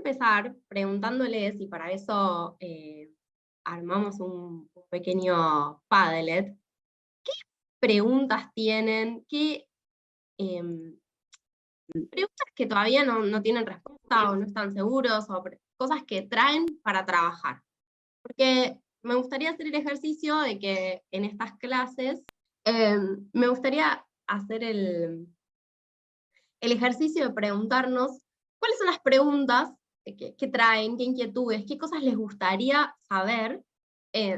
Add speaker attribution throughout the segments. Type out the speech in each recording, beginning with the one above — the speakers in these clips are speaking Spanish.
Speaker 1: empezar preguntándoles, y para eso armamos un pequeño Padlet, preguntas tienen, qué preguntas que todavía no tienen respuesta o no están seguros, o cosas que traen para trabajar. Porque me gustaría hacer el ejercicio de que en estas clases, me gustaría hacer el ejercicio de preguntarnos cuáles son las preguntas que traen, qué inquietudes, qué cosas les gustaría saber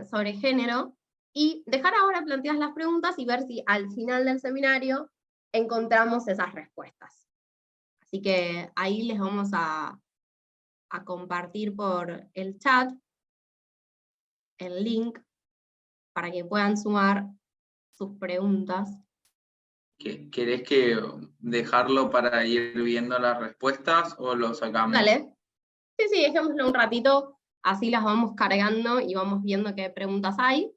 Speaker 1: sobre género, y dejar ahora planteadas las preguntas y ver si al final del seminario encontramos esas respuestas. Así que ahí les vamos a compartir por el chat el link para que puedan sumar sus preguntas.
Speaker 2: ¿Querés que dejarlo para ir viendo las respuestas o lo sacamos?
Speaker 1: Dale. Sí, dejémoslo un ratito, así las vamos cargando y vamos viendo qué preguntas hay.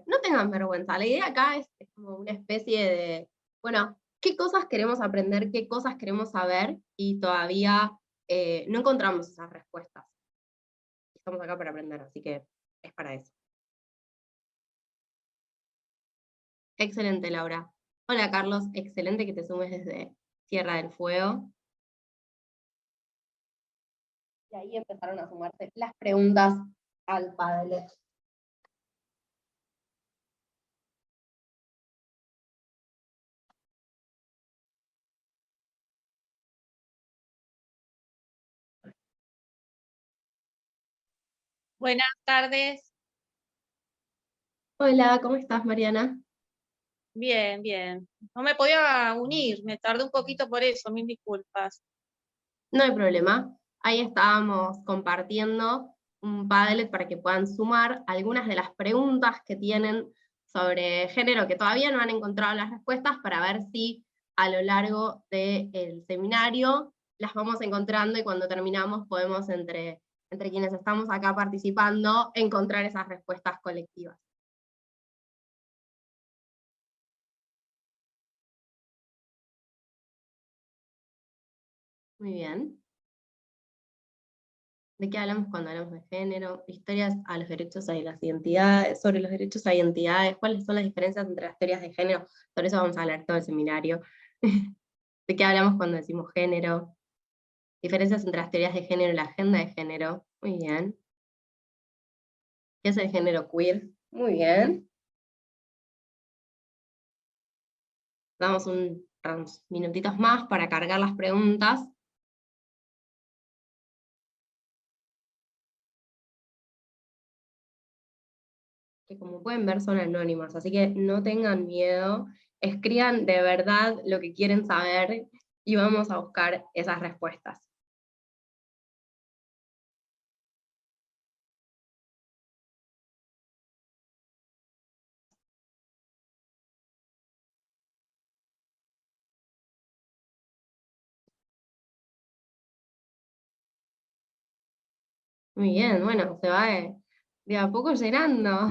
Speaker 1: No tengan vergüenza, la idea acá es como una especie de, bueno, ¿qué cosas queremos aprender, qué cosas queremos saber? Y todavía no encontramos esas respuestas. Estamos acá para aprender, así que es para eso. Excelente, Laura. Hola, Carlos, excelente que te sumes desde Tierra del Fuego. Y ahí empezaron a sumarse las preguntas al Padlet.
Speaker 3: Buenas tardes.
Speaker 1: Hola, ¿cómo estás, Mariana?
Speaker 3: Bien, bien. No me podía unir, me tardé un poquito por eso, mil disculpas.
Speaker 1: No hay problema. Ahí estábamos compartiendo un Padlet para que puedan sumar algunas de las preguntas que tienen sobre género, que todavía no han encontrado las respuestas, para ver si a lo largo del seminario las vamos encontrando, y cuando terminamos podemos, entre quienes estamos acá participando, encontrar esas respuestas colectivas. Muy bien. ¿De qué hablamos cuando hablamos de género? Historias a los derechos y las identidades, sobre los derechos a identidades, cuáles son las diferencias entre las teorías de género. Sobre eso vamos a hablar todo el seminario. ¿De qué hablamos cuando decimos género? Diferencias entre las teorías de género y la agenda de género. Muy bien. ¿Qué es el género queer? Muy bien. Damos unos minutitos más para cargar las preguntas. Que como pueden ver son anónimas, así que no tengan miedo, escriban de verdad lo que quieren saber y vamos a buscar esas respuestas. Muy bien, bueno, se va de a poco llenando.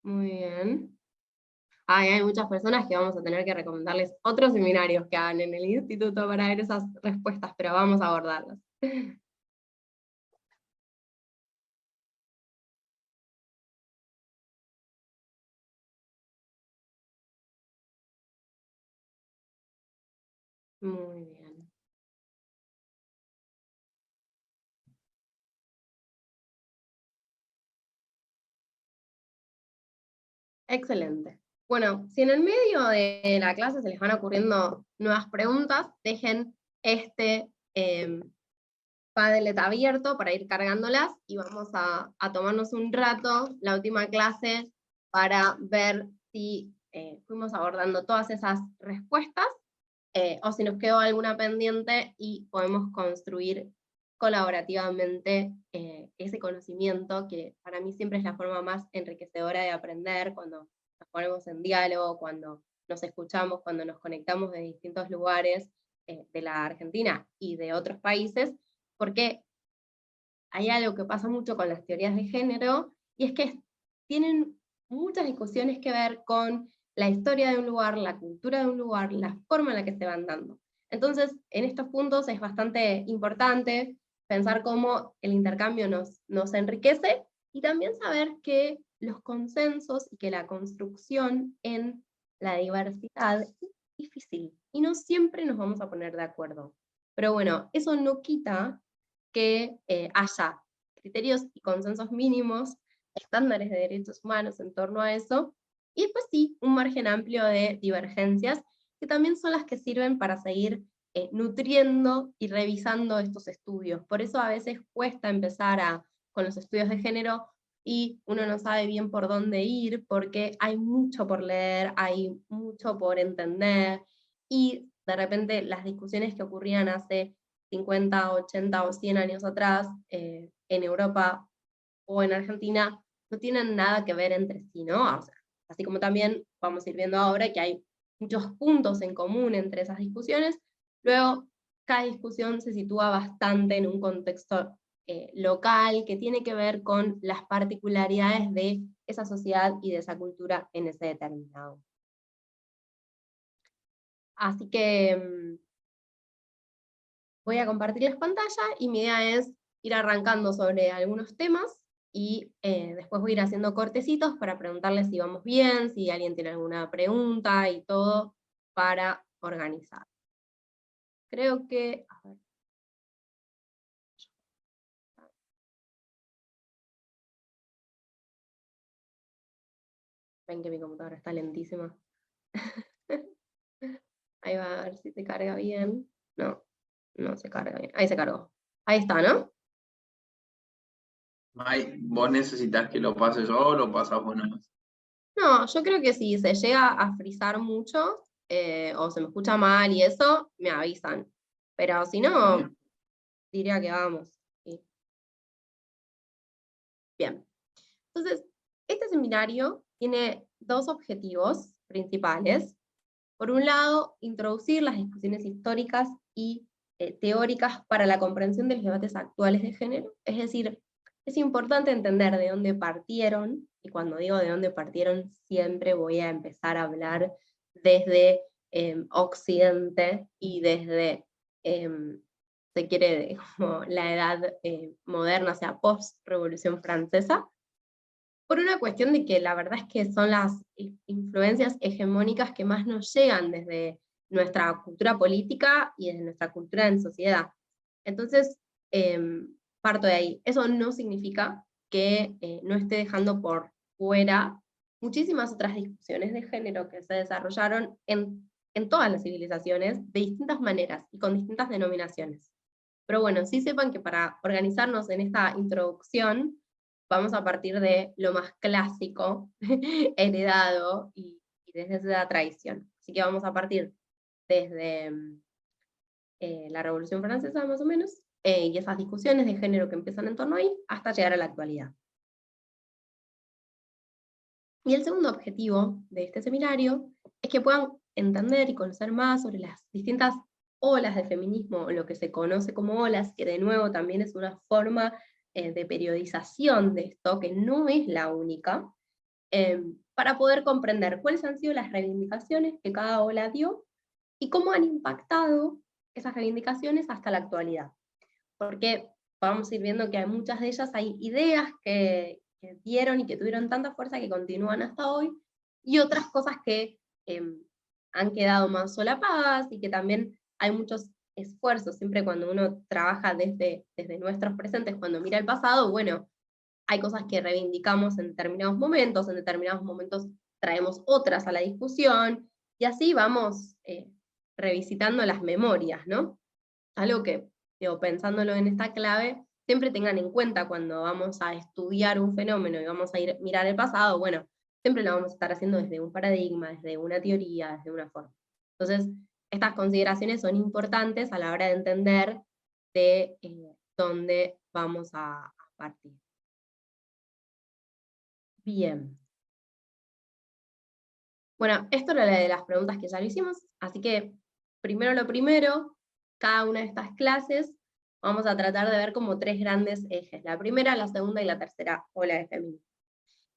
Speaker 1: Muy bien. Hay muchas personas que vamos a tener que recomendarles otros seminarios que hagan en el instituto para ver esas respuestas, pero vamos a abordarlas. Muy bien. Excelente. Bueno, si en el medio de la clase se les van ocurriendo nuevas preguntas, dejen este Padlet abierto para ir cargándolas, y vamos a tomarnos un rato, la última clase, para ver si fuimos abordando todas esas respuestas, o si nos quedó alguna pendiente y podemos construir colaborativamente ese conocimiento, que para mí siempre es la forma más enriquecedora de aprender, cuando nos ponemos en diálogo, cuando nos escuchamos, cuando nos conectamos de distintos lugares de la Argentina y de otros países, porque hay algo que pasa mucho con las teorías de género, y es que tienen muchas discusiones que ver con la historia de un lugar, la cultura de un lugar, la forma en la que se van dando. Entonces, en estos puntos es bastante importante pensar cómo el intercambio nos enriquece, y también saber que los consensos y que la construcción en la diversidad es difícil, y no siempre nos vamos a poner de acuerdo. Pero bueno, eso no quita que haya criterios y consensos mínimos, estándares de derechos humanos en torno a eso, y después sí, un margen amplio de divergencias, que también son las que sirven para seguir nutriendo y revisando estos estudios. Por eso a veces cuesta empezar con los estudios de género, y uno no sabe bien por dónde ir, porque hay mucho por leer, hay mucho por entender, y de repente las discusiones que ocurrían hace 50, 80 o 100 años atrás en Europa o en Argentina no tienen nada que ver entre sí, ¿no? O sea, así como también vamos a ir viendo ahora que hay muchos puntos en común entre esas discusiones, luego cada discusión se sitúa bastante en un contexto local que tiene que ver con las particularidades de esa sociedad y de esa cultura en ese determinado. Así que voy a compartirles pantalla, y mi idea es ir arrancando sobre algunos temas, y después voy a ir haciendo cortecitos para preguntarles si vamos bien, si alguien tiene alguna pregunta y todo, para organizar. Creo que... a ver. Ven que mi computadora está lentísima. Ahí va, a ver si se carga bien. No, no se carga bien. Ahí se cargó. Ahí está, ¿no?
Speaker 2: ¿Vos necesitas que lo pase yo o lo pasas vos nomás?
Speaker 1: No, yo creo que si se llega a frizar mucho, o se me escucha mal y eso, me avisan. Pero si no,
Speaker 2: Bien.
Speaker 1: diría que vamos. Sí. Bien. Entonces, este seminario tiene dos objetivos principales. Por un lado, introducir las discusiones históricas y teóricas para la comprensión de los debates actuales de género. Es decir, es importante entender de dónde partieron, y cuando digo de dónde partieron, siempre voy a empezar a hablar desde Occidente y desde, se quiere, como la edad moderna, o sea, post-Revolución Francesa, por una cuestión de que la verdad es que son las influencias hegemónicas que más nos llegan desde nuestra cultura política y desde nuestra cultura en sociedad. Entonces, parto de ahí. Eso no significa que no esté dejando por fuera muchísimas otras discusiones de género que se desarrollaron en todas las civilizaciones, de distintas maneras y con distintas denominaciones. Pero bueno, sí sepan que para organizarnos en esta introducción, vamos a partir de lo más clásico, heredado, y desde esa tradición. Así que vamos a partir desde la Revolución Francesa, más o menos, y esas discusiones de género que empiezan en torno ahí, hasta llegar a la actualidad. Y el segundo objetivo de este seminario es que puedan entender y conocer más sobre las distintas olas de feminismo, o lo que se conoce como olas, que de nuevo también es una forma de periodización de esto, que no es la única, para poder comprender cuáles han sido las reivindicaciones que cada ola dio, y cómo han impactado esas reivindicaciones hasta la actualidad. Porque vamos a ir viendo que hay muchas de ellas, hay ideas que dieron y que tuvieron tanta fuerza que continúan hasta hoy, y otras cosas que han quedado más solapadas, y que también hay muchos esfuerzos, siempre cuando uno trabaja desde nuestros presentes, cuando mira el pasado, bueno, hay cosas que reivindicamos en determinados momentos traemos otras a la discusión, y así vamos revisitando las memorias, ¿no? Algo que, digo, pensándolo en esta clave, siempre tengan en cuenta cuando vamos a estudiar un fenómeno y vamos a mirar el pasado, bueno, siempre lo vamos a estar haciendo desde un paradigma, desde una teoría, desde una forma. Entonces, estas consideraciones son importantes a la hora de entender de dónde vamos a partir. Bien. Bueno, esto era la de las preguntas que ya lo hicimos, así que primero lo primero, cada una de estas clases vamos a tratar de ver como tres grandes ejes, la primera, la segunda y la tercera ola de feminismo,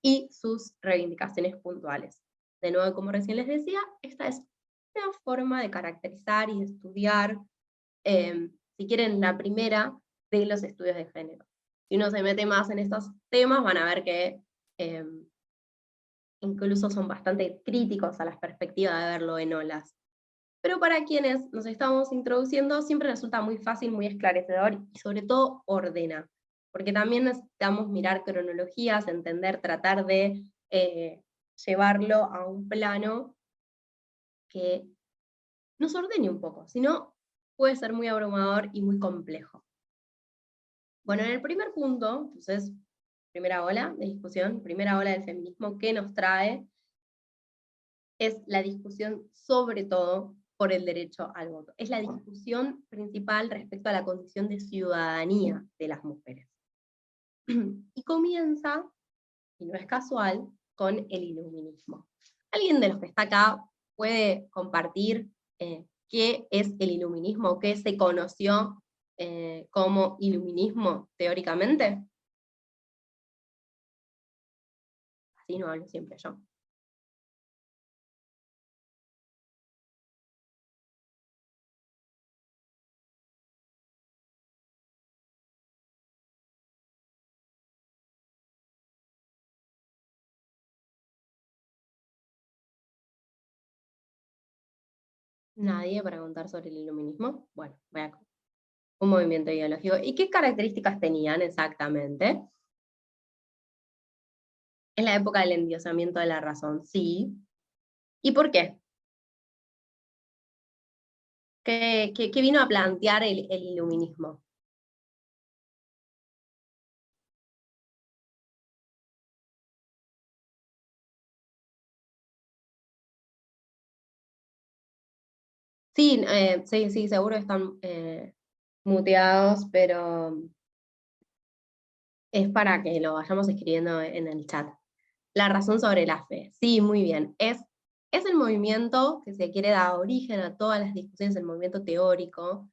Speaker 1: y sus reivindicaciones puntuales. De nuevo, como recién les decía, esta es una forma de caracterizar y de estudiar, si quieren, la primera de los estudios de género. Si uno se mete más en estos temas, van a ver que incluso son bastante críticos a la perspectiva de verlo en olas. Pero para quienes nos estamos introduciendo, siempre resulta muy fácil, muy esclarecedor, y sobre todo ordena, porque también necesitamos mirar cronologías, entender, tratar de llevarlo a un plano que nos ordene un poco, si no puede ser muy abrumador y muy complejo. Bueno, en el primer punto, entonces, primera ola de discusión, primera ola del feminismo, ¿qué nos trae? Es la discusión sobre todo por el derecho al voto. Es la discusión principal respecto a la condición de ciudadanía de las mujeres. Y comienza, y no es casual, con el iluminismo. ¿Alguien de los que está acá puede compartir qué es el iluminismo, qué se conoció como iluminismo teóricamente? Así no hablo siempre yo. ¿Nadie para contar sobre el iluminismo? Bueno, voy a un movimiento ideológico. ¿Y qué características tenían exactamente? Es la época del endiosamiento de la razón, sí. ¿Y por qué? ¿Qué vino a plantear el iluminismo? Sí, sí, seguro están muteados, pero es para que lo vayamos escribiendo en el chat. La razón sobre la fe. Sí, muy bien. Es el movimiento que se quiere dar origen a todas las discusiones, el movimiento teórico,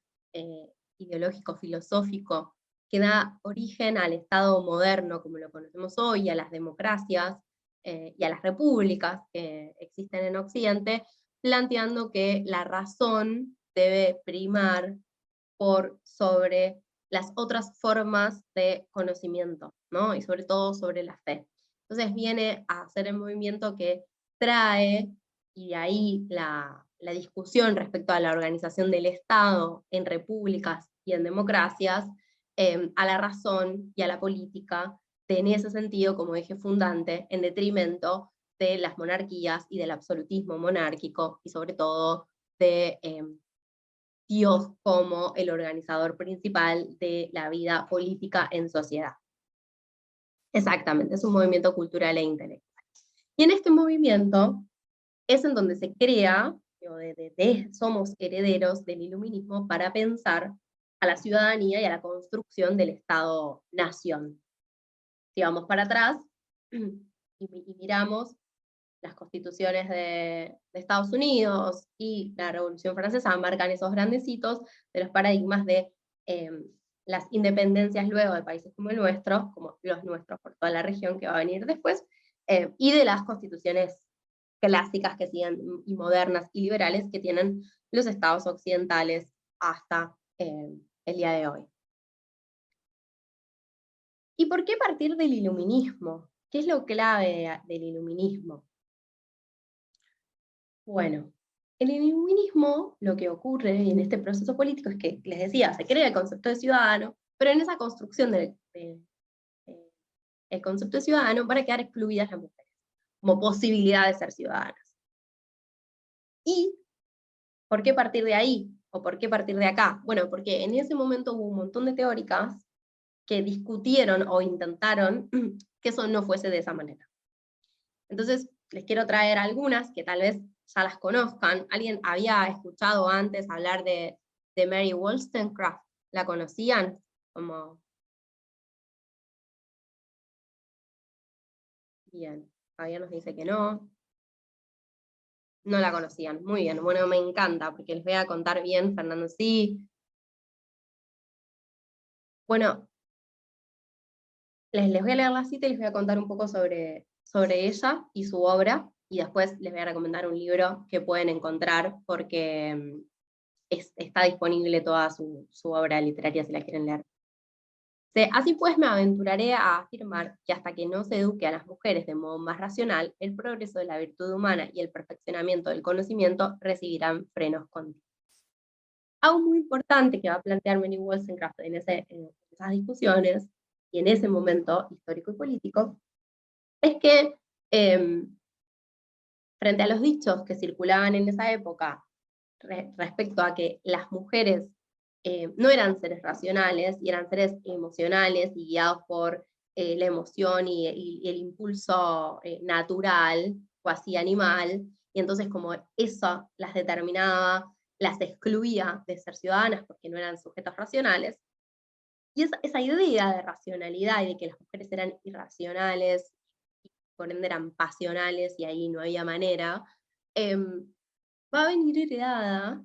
Speaker 1: ideológico, filosófico, que da origen al Estado moderno, como lo conocemos hoy, a las democracias y a las repúblicas que existen en Occidente, planteando que la razón debe primar por sobre las otras formas de conocimiento, ¿no? Y sobre todo sobre la fe. Entonces viene a ser el movimiento que trae, y de ahí la discusión respecto a la organización del Estado en repúblicas y en democracias, a la razón y a la política, en ese sentido como eje fundante, en detrimento de las monarquías y del absolutismo monárquico, y sobre todo de Dios como el organizador principal de la vida política en sociedad. Exactamente, es un movimiento cultural e intelectual. Y en este movimiento es en donde se crea, somos herederos del iluminismo para pensar a la ciudadanía y a la construcción del Estado-nación. Si vamos para atrás y miramos las constituciones de Estados Unidos y la Revolución Francesa, marcan esos grandes hitos de los paradigmas de las independencias luego de países como el nuestro, como los nuestros por toda la región que va a venir después, y de las constituciones clásicas que siguen, y modernas y liberales que tienen los estados occidentales hasta el día de hoy. ¿Y por qué partir del iluminismo? ¿Qué es lo clave del iluminismo? Bueno, el iluminismo, lo que ocurre en este proceso político es que, les decía, se crea el concepto de ciudadano, pero en esa construcción del el concepto de ciudadano van a quedar excluidas las mujeres, como posibilidad de ser ciudadanas. ¿Y por qué partir de ahí? ¿O por qué partir de acá? Bueno, porque en ese momento hubo un montón de teóricas que discutieron o intentaron que eso no fuese de esa manera. Entonces, les quiero traer algunas que tal vez ya las conozcan. ¿Alguien había escuchado antes hablar de Mary Wollstonecraft? ¿La conocían? Como... Bien, Javier nos dice que no. No la conocían. Muy bien, bueno, me encanta, porque les voy a contar bien, Fernando, sí. Bueno, les voy a leer la cita y les voy a contar un poco sobre ella y su obra, y después les voy a recomendar un libro que pueden encontrar, porque está disponible toda su obra literaria si la quieren leer. Así pues me aventuraré a afirmar que hasta que no se eduque a las mujeres de modo más racional, el progreso de la virtud humana y el perfeccionamiento del conocimiento recibirán frenos continuos. Algo muy importante que va a plantear Mary Wollstonecraft en esas discusiones, y en ese momento histórico y político, es que frente a los dichos que circulaban en esa época respecto a que las mujeres no eran seres racionales, y eran seres emocionales y guiados por la emoción y el impulso natural, o así animal, y entonces como eso las determinaba, las excluía de ser ciudadanas porque no eran sujetos racionales, y esa idea de racionalidad y de que las mujeres eran irracionales, y por ende eran pasionales y ahí no había manera, va a venir heredada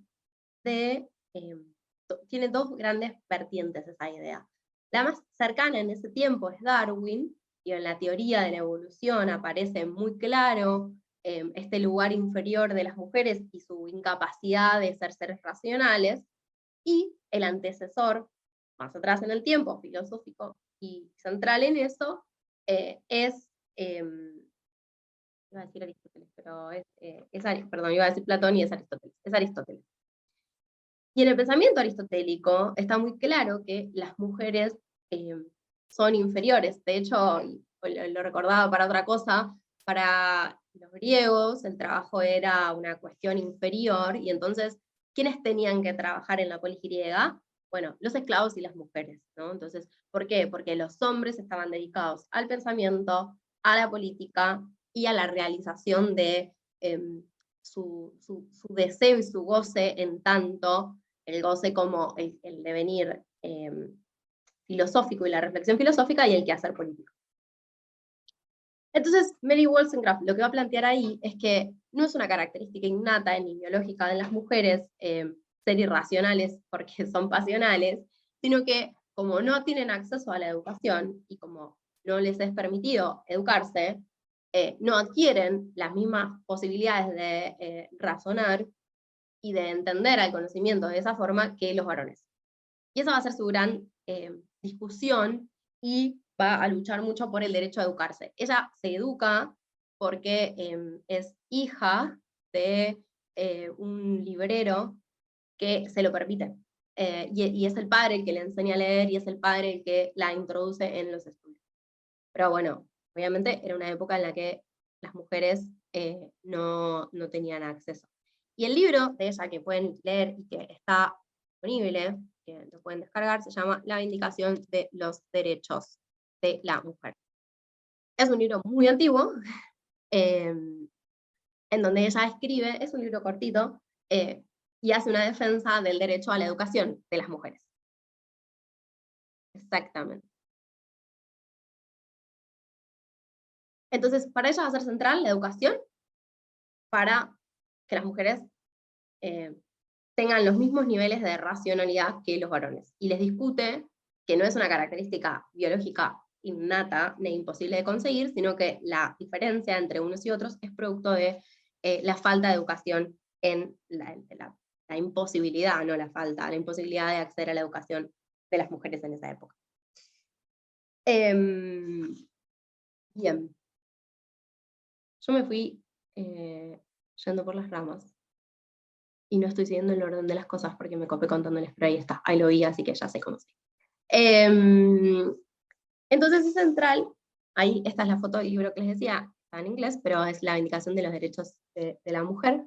Speaker 1: de, tiene dos grandes vertientes esa idea. La más cercana en ese tiempo es Darwin, y en la teoría de la evolución aparece muy claro este lugar inferior de las mujeres y su incapacidad de ser seres racionales, y el antecesor, más atrás en el tiempo, filosófico y central en eso, es, iba a decir Aristóteles, pero perdón, iba a decir Platón y es Aristóteles. Y en el pensamiento aristotélico está muy claro que las mujeres son inferiores. De hecho, lo recordaba para otra cosa, para los griegos el trabajo era una cuestión inferior, y entonces, ¿quiénes tenían que trabajar en la polis griega? Bueno, los esclavos y las mujeres, ¿no? Entonces, ¿por qué? Porque los hombres estaban dedicados al pensamiento, a la política y a la realización de su deseo y su goce, en tanto el goce como el devenir filosófico y la reflexión filosófica, y el quehacer político. Entonces, Mary Wollstonecraft lo que va a plantear ahí es que no es una característica innata ni biológica de las mujeres ser irracionales porque son pasionales, sino que como no tienen acceso a la educación y como no les es permitido educarse, no adquieren las mismas posibilidades de razonar y de entender al conocimiento de esa forma que los varones. Y esa va a ser su gran discusión, y va a luchar mucho por el derecho a educarse. Ella se educa porque es hija de un librero que se lo permite. Y es el padre el que le enseña a leer, y es el padre el que la introduce en los estudios. Pero bueno, obviamente era una época en la que las mujeres no tenían acceso. Y el libro de ella que pueden leer y que está disponible, que lo pueden descargar, se llama La Vindicación de los Derechos de la Mujer. Es un libro muy antiguo, en donde ella escribe, es un libro cortito, y hace una defensa del derecho a la educación de las mujeres. Exactamente. Entonces, para ella va a ser central la educación para que las mujeres tengan los mismos niveles de racionalidad que los varones. Y les discute que no es una característica biológica innata ni imposible de conseguir, sino que la diferencia entre unos y otros es producto de la falta de educación, en la imposibilidad, no la falta, la imposibilidad de acceder a la educación de las mujeres en esa época. Bien. Yo me fui yendo por las ramas, y no estoy siguiendo el orden de las cosas porque me copé contándoles, pero ahí está, ahí lo vi, así que ya sé cómo sigue. Entonces es central, ahí esta es la foto del libro que les decía, está en inglés, pero es La Vindicación de los Derechos de la Mujer,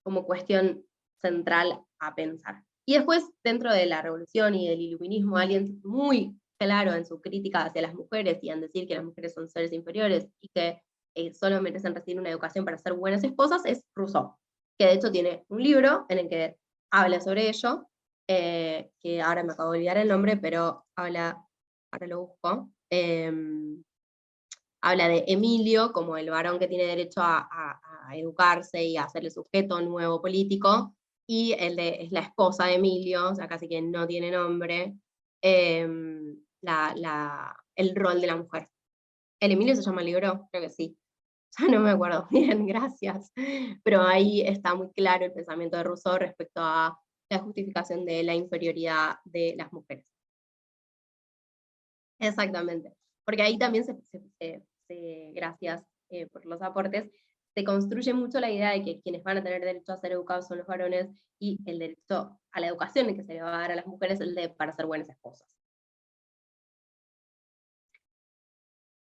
Speaker 1: como cuestión central a pensar. Y después, dentro de la revolución y del iluminismo, alguien muy claro en su crítica hacia las mujeres y en decir que las mujeres son seres inferiores y que solo merecen recibir una educación para ser buenas esposas, es Rousseau, que de hecho tiene un libro en el que habla sobre ello, que ahora me acabo de olvidar el nombre, pero habla, ahora lo busco, habla de Emilio como el varón que tiene derecho a educarse y a ser el sujeto nuevo político, y es la esposa de Emilio, o sea, casi que no tiene nombre, el rol de la mujer. ¿El Emilio se llama libro? Creo que sí. Ya no me acuerdo bien, gracias. Pero ahí está muy claro el pensamiento de Rousseau respecto a la justificación de la inferioridad de las mujeres. Exactamente. Porque ahí también gracias por los aportes, se construye mucho la idea de que quienes van a tener derecho a ser educados son los varones y el derecho a la educación que se le va a dar a las mujeres es el de para ser buenas esposas.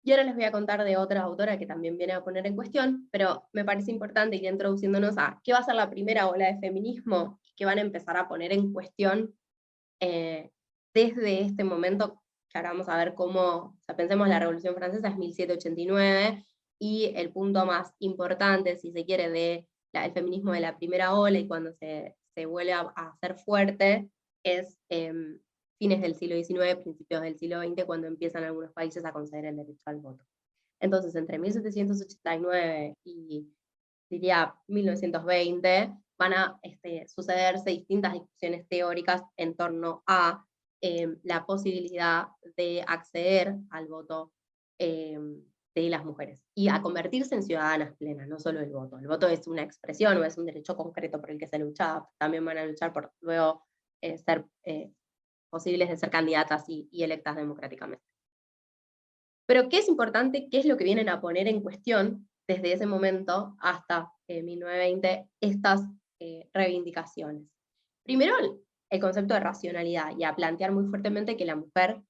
Speaker 1: Y ahora les voy a contar de otra autora que también viene a poner en cuestión, pero me parece importante ir introduciéndonos a qué va a ser la primera ola de feminismo y qué van a empezar a poner en cuestión desde este momento, que ahora vamos a ver cómo, o sea, pensemos la Revolución Francesa es 1789, y el punto más importante, si se quiere, del feminismo de la primera ola y cuando se vuelve a hacer fuerte, es fines del siglo XIX, principios del siglo XX, cuando empiezan algunos países a conceder el derecho al voto. Entonces, entre 1789 y, diría, 1920, van a sucederse distintas discusiones teóricas en torno a la posibilidad de acceder al voto de las mujeres, y a convertirse en ciudadanas plenas, no solo el voto. El voto es una expresión, o es un derecho concreto por el que se lucha, también van a luchar por luego ser posibles de ser candidatas y electas democráticamente. Pero ¿qué es importante? ¿Qué es lo que vienen a poner en cuestión desde ese momento hasta 1920 estas reivindicaciones? Primero, el concepto de racionalidad, y a plantear muy fuertemente que la mujer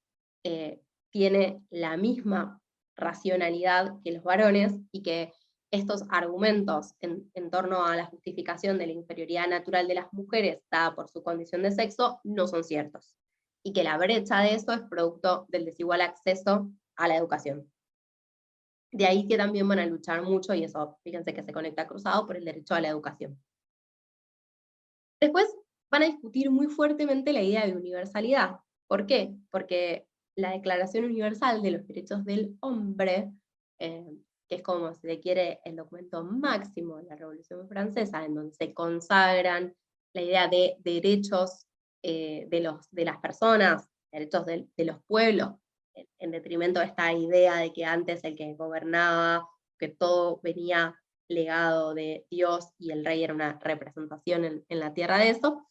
Speaker 1: tiene la misma racionalidad que los varones, y que estos argumentos en torno a la justificación de la inferioridad natural de las mujeres dada por su condición de sexo no son ciertos, y que la brecha de eso es producto del desigual acceso a la educación. De ahí que también van a luchar mucho, y eso, fíjense que se conecta cruzado, por el derecho a la educación. Después van a discutir muy fuertemente la idea de universalidad. ¿Por qué? Porque la Declaración Universal de los Derechos del Hombre, que es como se le quiere el documento máximo de la Revolución Francesa, en donde se consagran la idea de derechos de las personas, derechos de los pueblos, en detrimento de esta idea de que antes el que gobernaba, que todo venía legado de Dios y el rey era una representación en la tierra de eso,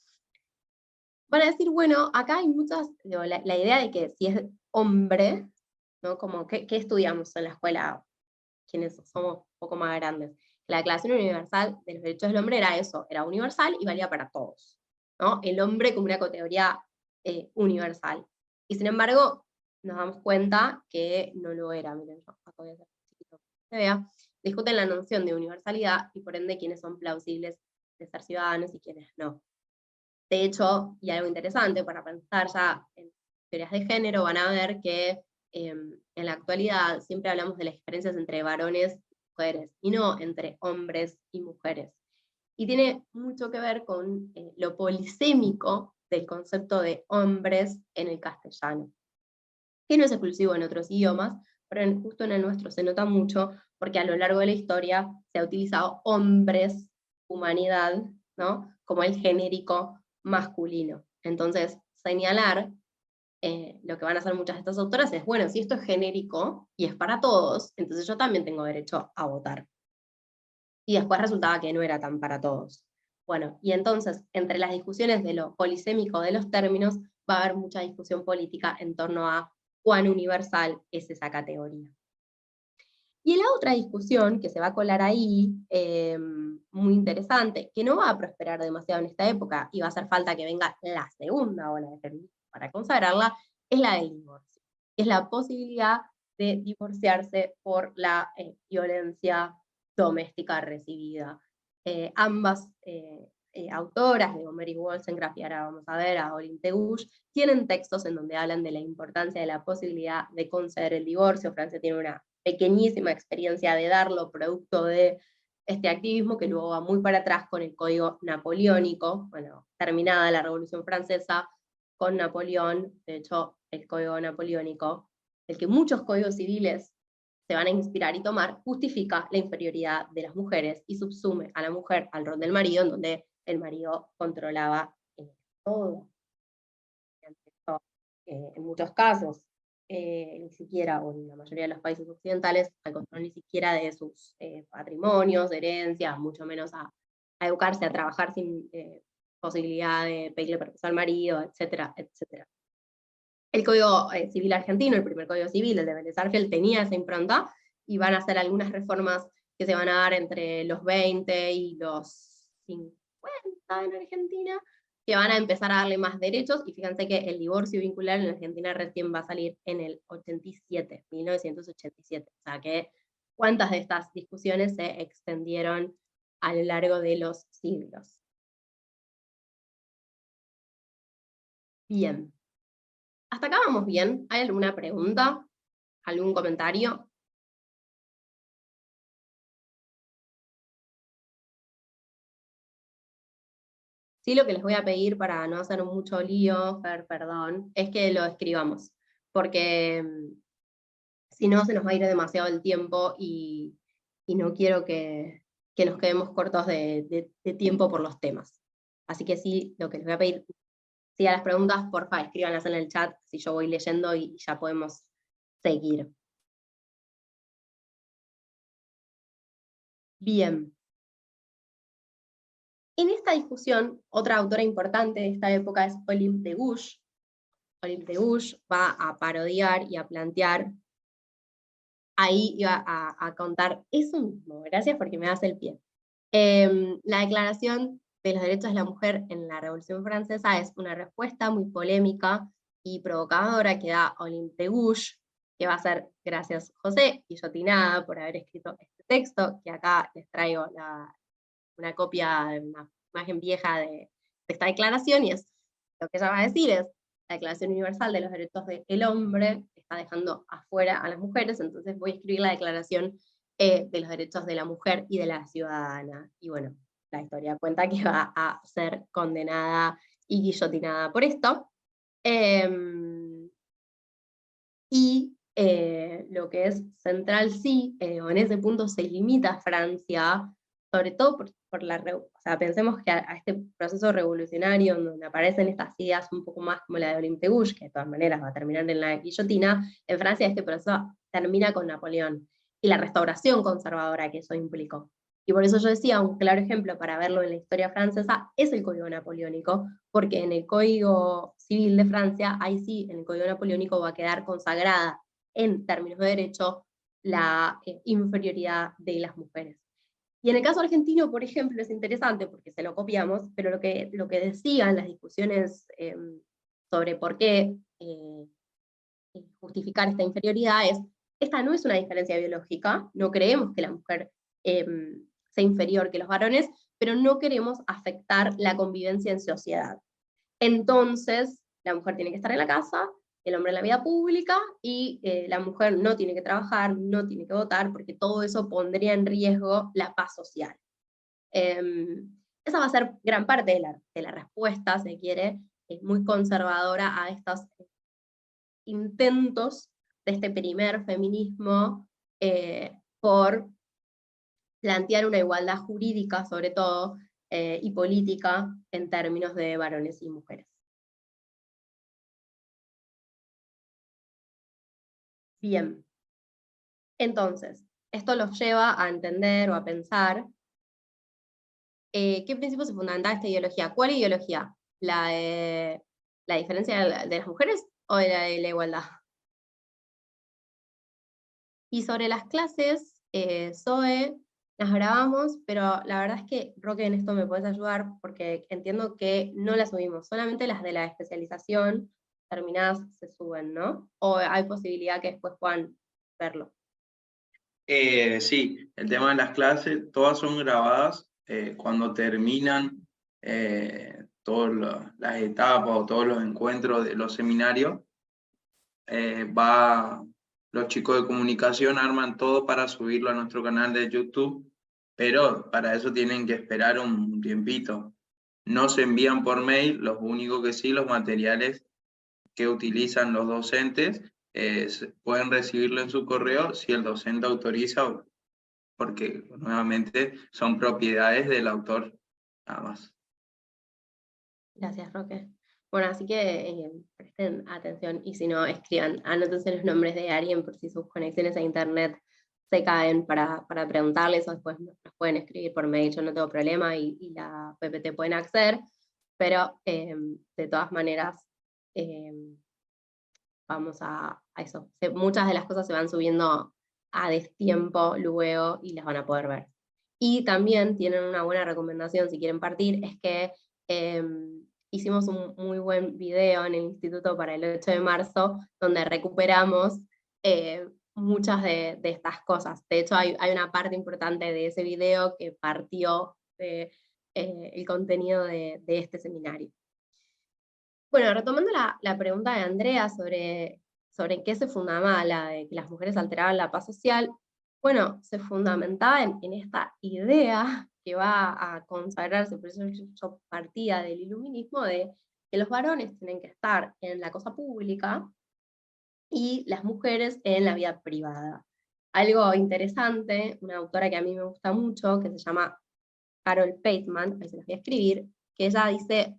Speaker 1: van a decir, bueno, acá hay muchas, digo, la idea de que si es hombre, ¿no? Como, ¿qué estudiamos en la escuela quienes somos un poco más grandes? La Declaración Universal de los Derechos del Hombre era eso, era universal y valía para todos, ¿no? El hombre como una categoría universal. Y sin embargo, nos damos cuenta que no lo era. Miren, yo acá voy a hacer chiquito que se vea. Discuten la noción de universalidad y por ende quiénes son plausibles de ser ciudadanos y quiénes no. De hecho, y algo interesante para pensar ya en teorías de género, van a ver que en la actualidad siempre hablamos de las diferencias entre varones y mujeres, y no entre hombres y mujeres. Y tiene mucho que ver con lo polisémico del concepto de hombres en el castellano, que no es exclusivo en otros idiomas, pero justo en el nuestro se nota mucho, porque a lo largo de la historia se ha utilizado hombres, humanidad, ¿no? Como el genérico masculino. Entonces, señalar lo que van a hacer muchas de estas autoras es, bueno, si esto es genérico y es para todos, entonces yo también tengo derecho a votar. Y después resultaba que no era tan para todos. Bueno, y entonces, entre las discusiones de lo polisémico de los términos, va a haber mucha discusión política en torno a cuán universal es esa categoría. Y la otra discusión que se va a colar ahí, muy interesante, que no va a prosperar demasiado en esta época, y va a hacer falta que venga la segunda ola de feminismo para consagrarla, es la del divorcio. Es la posibilidad de divorciarse por la violencia doméstica recibida. Ambas autoras, de Mary Wollstonecraft y ahora vamos a ver a Olin Tegush, tienen textos en donde hablan de la importancia de la posibilidad de conceder el divorcio. Francia tiene una pequeñísima experiencia de darlo, producto de este activismo que luego va muy para atrás con el Código Napoleónico. Bueno, terminada la Revolución Francesa, con Napoleón, de hecho, el Código Napoleónico, el que muchos códigos civiles se van a inspirar y tomar, justifica la inferioridad de las mujeres y subsume a la mujer al rol del marido, en donde el marido controlaba todo. En muchos casos, ni siquiera, o en la mayoría de los países occidentales, al control ni siquiera de sus patrimonios, herencias, mucho menos a educarse, a trabajar sin posibilidad de pedirle permiso al marido, etcétera, etcétera. El Código Civil argentino, el primer Código Civil, el de Vélez Sarsfield, tenía esa impronta, y van a hacer algunas reformas que se van a dar entre los 20 y los 50 en Argentina, que van a empezar a darle más derechos, y fíjense que el divorcio vincular en Argentina recién va a salir en el 87, 1987, o sea que cuántas de estas discusiones se extendieron a lo largo de los siglos. Bien. ¿Hasta acá vamos bien? ¿Hay alguna pregunta? ¿Algún comentario? Sí, lo que les voy a pedir para no hacer mucho lío, Fer, perdón, es que lo escribamos, porque si no se nos va a ir demasiado el tiempo y no quiero que nos quedemos cortos de tiempo por los temas. Así que sí, lo que les voy a pedir, si a las preguntas, porfa, escríbanlas en el chat, si yo voy leyendo y ya podemos seguir. Bien. En esta discusión, otra autora importante de esta época es Olympe de Gouges. Olympe de Gouges va a parodiar y a plantear, ahí iba a contar eso mismo, gracias porque me das el pie. La Declaración de los Derechos de la Mujer en la Revolución Francesa es una respuesta muy polémica y provocadora que da Olympe de Gouges, que va a ser gracias José Guillotinada por haber escrito este texto, que acá les traigo una copia, una imagen vieja de esta declaración, y es lo que ella va a decir es: la Declaración Universal de los Derechos del Hombre está dejando afuera a las mujeres, entonces voy a escribir la Declaración de los Derechos de la Mujer y de la Ciudadana. Y bueno, la historia cuenta que va a ser condenada y guillotinada por esto. Y lo que es central sí, en ese punto se limita a Francia, sobre todo por la, o sea, pensemos que a este proceso revolucionario, donde aparecen estas ideas un poco más como la de Olympe de Gouges, que de todas maneras va a terminar en la guillotina, en Francia este proceso termina con Napoleón, y la restauración conservadora que eso implicó. Y por eso yo decía, un claro ejemplo para verlo en la historia francesa es el Código Napoleónico, porque en el Código Civil de Francia, ahí sí, en el Código Napoleónico va a quedar consagrada en términos de derecho la inferioridad de las mujeres. Y en el caso argentino, por ejemplo, es interesante porque se lo copiamos, pero lo que decían las discusiones sobre por qué justificar esta inferioridad es: esta no es una diferencia biológica, no creemos que la mujer sea inferior que los varones, pero no queremos afectar la convivencia en sociedad. Entonces, la mujer tiene que estar en la casa, el hombre en la vida pública, y la mujer no tiene que trabajar, no tiene que votar, porque todo eso pondría en riesgo la paz social. Esa va a ser gran parte de la respuesta, se quiere, muy conservadora a estos intentos de este primer feminismo por plantear una igualdad jurídica, sobre todo, y política, en términos de varones y mujeres. Bien. Entonces, esto los lleva a entender o a pensar ¿qué principio se fundamenta esta ideología? ¿Cuál ideología? ¿La de la diferencia de las mujeres o de la igualdad? Y sobre las clases, Zoe, las grabamos, pero la verdad es que, Roque, en esto me puedes ayudar, porque entiendo que no las subimos, solamente las de la especialización terminadas se suben, ¿no? ¿O hay posibilidad que después puedan verlo?
Speaker 2: Sí, el tema de las clases, todas son grabadas cuando terminan todas las etapas o todos los encuentros de los seminarios. Los chicos de comunicación arman todo para subirlo a nuestro canal de YouTube, pero para eso tienen que esperar un tiempito. No se envían por mail, lo único que sí, los materiales que utilizan los docentes pueden recibirlo en su correo si el docente autoriza, porque nuevamente son propiedades del autor, nada más.
Speaker 1: Gracias, Roque. Bueno, así que presten atención y si no, escriban, anótense los nombres de alguien por si sus conexiones a internet se caen para preguntarles o después nos pueden escribir por mail, yo no tengo problema y la PPT pueden acceder, pero de todas maneras vamos a eso. Muchas de las cosas se van subiendo a destiempo luego y las van a poder ver. Y también tienen una buena recomendación si quieren partir, es que hicimos un muy buen video en el instituto para el 8 de marzo, donde recuperamos muchas de estas cosas. De hecho, hay una parte importante de ese video que partió de el contenido de este seminario. Bueno, retomando la pregunta de Andrea sobre en qué se fundamentaba la de que las mujeres alteraban la paz social, bueno, se fundamentaba en esta idea que va a consagrarse, por eso yo partía del iluminismo, de que los varones tienen que estar en la cosa pública y las mujeres en la vida privada. Algo interesante, una autora que a mí me gusta mucho, que se llama Carol Pateman, ahí se las voy a escribir, que ella dice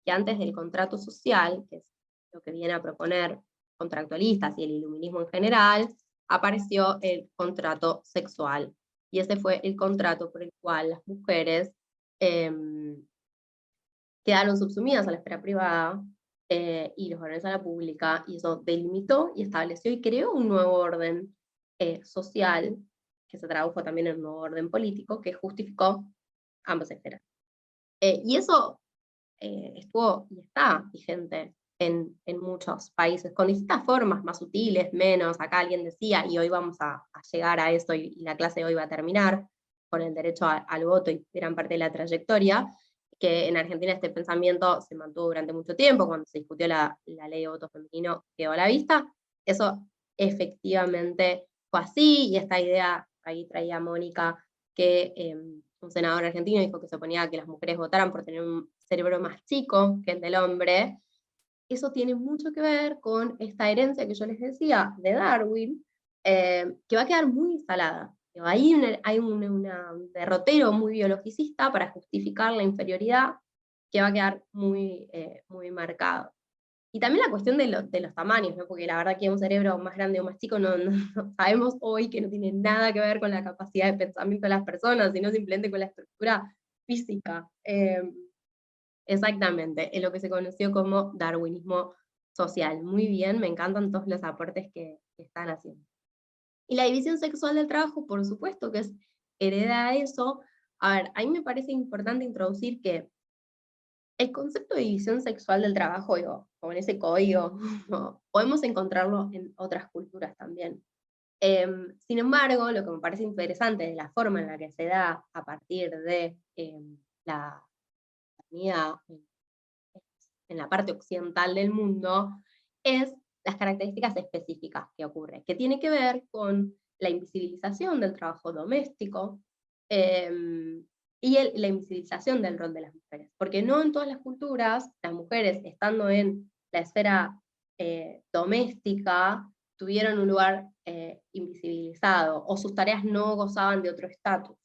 Speaker 1: que antes del contrato social, que es lo que viene a proponer contractualistas y el iluminismo en general, apareció el contrato sexual. Y ese fue el contrato por el cual las mujeres quedaron subsumidas a la esfera privada y los varones a la pública, y eso delimitó y estableció y creó un nuevo orden social, que se tradujo también en un nuevo orden político, que justificó ambas esferas. Y eso estuvo y está vigente en muchos países, con distintas formas, más sutiles, menos. Acá alguien decía, y hoy vamos a llegar a esto, y la clase de hoy va a terminar con el derecho al voto y gran parte de la trayectoria, que en Argentina este pensamiento se mantuvo durante mucho tiempo, cuando se discutió la ley de voto femenino quedó a la vista. Eso efectivamente fue así, y esta idea, ahí traía Mónica, que un senador argentino dijo que se oponía a que las mujeres votaran por tener un cerebro más chico que el del hombre. Eso tiene mucho que ver con esta herencia que yo les decía de Darwin, que va a quedar muy instalada. Ahí hay un derrotero muy biologicista para justificar la inferioridad que va a quedar muy, muy marcado. Y también la cuestión de los tamaños, ¿no? Porque la verdad que un cerebro más grande o más chico no sabemos hoy que no tiene nada que ver con la capacidad de pensamiento de las personas, sino simplemente con la estructura física. Exactamente, en lo que se conoció como darwinismo social. Muy bien, me encantan todos los aportes que están haciendo. Y la división sexual del trabajo, por supuesto que es hereda de eso. A ver, a mí me parece importante introducir que el concepto de división sexual del trabajo, digo, con ese código, ¿no? Podemos encontrarlo en otras culturas también. Sin embargo, lo que me parece interesante de la forma en la que se da a partir de la comunidad en la parte occidental del mundo, es las características específicas que ocurren, que tiene que ver con la invisibilización del trabajo doméstico, y la invisibilización del rol de las mujeres. Porque no en todas las culturas, las mujeres, estando en la esfera doméstica, tuvieron un lugar invisibilizado, o sus tareas no gozaban de otro estatus.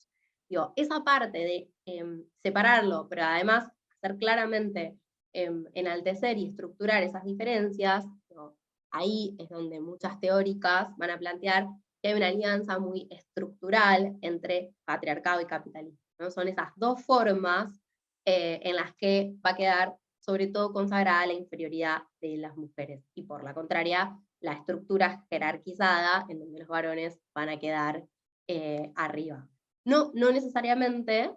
Speaker 1: Esa parte de separarlo, pero además hacer claramente enaltecer y estructurar esas diferencias, ahí es donde muchas teóricas van a plantear que hay una alianza muy estructural entre patriarcado y capitalismo, ¿no? Son esas dos formas en las que va a quedar sobre todo consagrada la inferioridad de las mujeres, y por la contraria, la estructura jerarquizada, en donde los varones van a quedar arriba. No necesariamente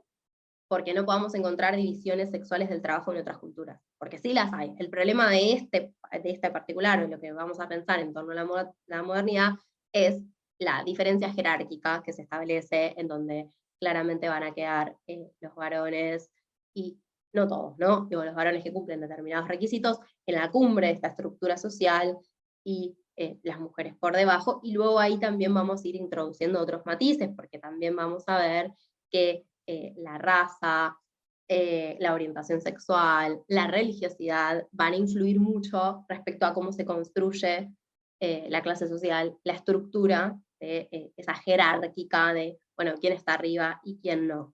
Speaker 1: porque no podamos encontrar divisiones sexuales del trabajo en otras culturas, porque sí las hay. El problema de este particular, o lo que vamos a pensar en torno a la modernidad, es la diferencia jerárquica que se establece, en donde claramente van a quedar los varones, y no todos, ¿no? Digo, los varones que cumplen determinados requisitos en la cumbre de esta estructura social, y las mujeres por debajo, y luego ahí también vamos a ir introduciendo otros matices, porque también vamos a ver que la raza, la orientación sexual, la religiosidad van a influir mucho respecto a cómo se construye la clase social, la estructura de esa jerárquica de, bueno, quién está arriba y quién no.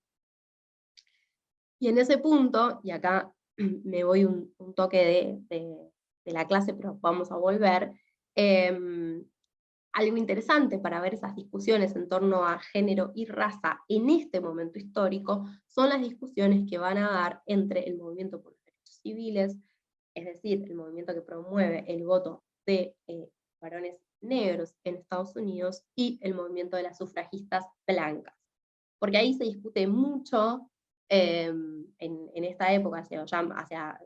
Speaker 1: Y en ese punto, y acá me voy un toque de la clase, pero vamos a volver. Algo interesante para ver esas discusiones en torno a género y raza en este momento histórico son las discusiones que van a dar entre el movimiento por los derechos civiles, es decir, el movimiento que promueve el voto de varones negros en Estados Unidos, y el movimiento de las sufragistas blancas. Porque ahí se discute mucho, en esta época, hacia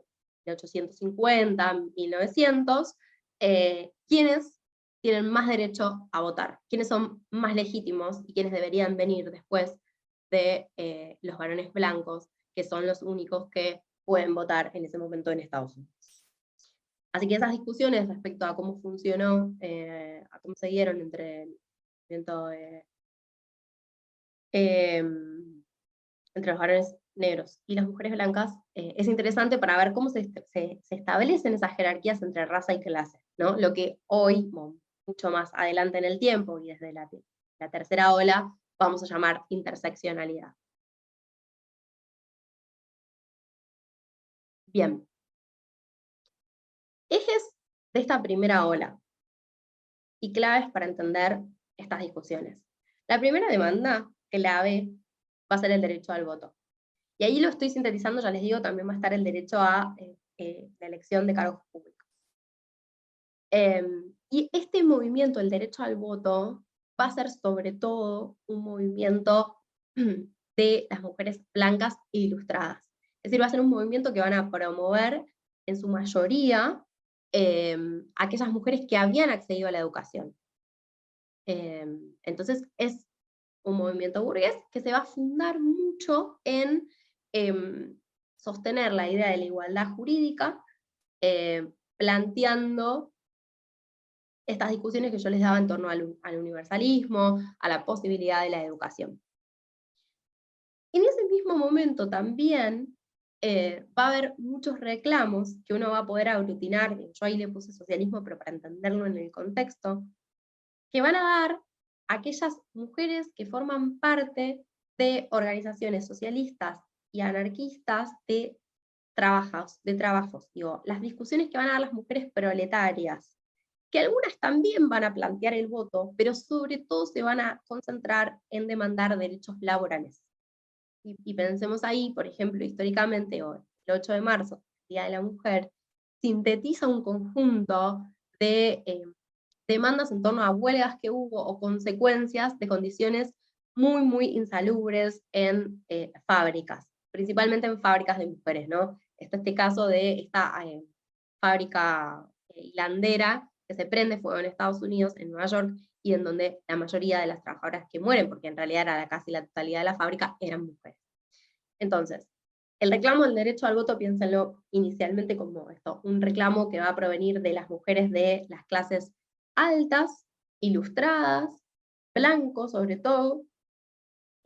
Speaker 1: 1850, 1900, quiénes tienen más derecho a votar, quiénes son más legítimos y quiénes deberían venir después de los varones blancos, que son los únicos que pueden votar en ese momento en Estados Unidos. Así que esas discusiones respecto a cómo funcionó, a cómo se dieron entre el movimiento entre los varones negros y las mujeres blancas, es interesante para ver cómo se establecen esas jerarquías entre raza y clase, ¿no? Lo que hoy, mucho más adelante en el tiempo, y desde la tercera ola, vamos a llamar interseccionalidad. Bien. Ejes de esta primera ola, y claves para entender estas discusiones. La primera demanda clave va a ser el derecho al voto. Y ahí lo estoy sintetizando, ya les digo, también va a estar el derecho a la elección de cargos públicos. Y este movimiento, el derecho al voto, va a ser sobre todo un movimiento de las mujeres blancas e ilustradas. Es decir, va a ser un movimiento que van a promover en su mayoría aquellas mujeres que habían accedido a la educación. Entonces es un movimiento burgués que se va a fundar mucho en sostener la idea de la igualdad jurídica, planteando estas discusiones que yo les daba en torno al universalismo, a la posibilidad de la educación. En ese mismo momento también va a haber muchos reclamos que uno va a poder aglutinar, yo ahí le puse socialismo, pero para entenderlo en el contexto, que van a dar a aquellas mujeres que forman parte de organizaciones socialistas y anarquistas de trabajos. Digo, las discusiones que van a dar las mujeres proletarias, que algunas también van a plantear el voto, pero sobre todo se van a concentrar en demandar derechos laborales. Y pensemos ahí, por ejemplo, históricamente, hoy, el 8 de marzo, Día de la Mujer, sintetiza un conjunto de demandas en torno a huelgas que hubo o consecuencias de condiciones muy, muy insalubres en fábricas, principalmente en fábricas de mujeres, ¿no? Está este caso de esta fábrica hilandera que se prende fuego en Estados Unidos, en Nueva York, y en donde la mayoría de las trabajadoras que mueren, porque en realidad era casi la totalidad de la fábrica, eran mujeres. Entonces, el reclamo del derecho al voto, piénsenlo inicialmente como esto, un reclamo que va a provenir de las mujeres de las clases altas, ilustradas, blancos sobre todo,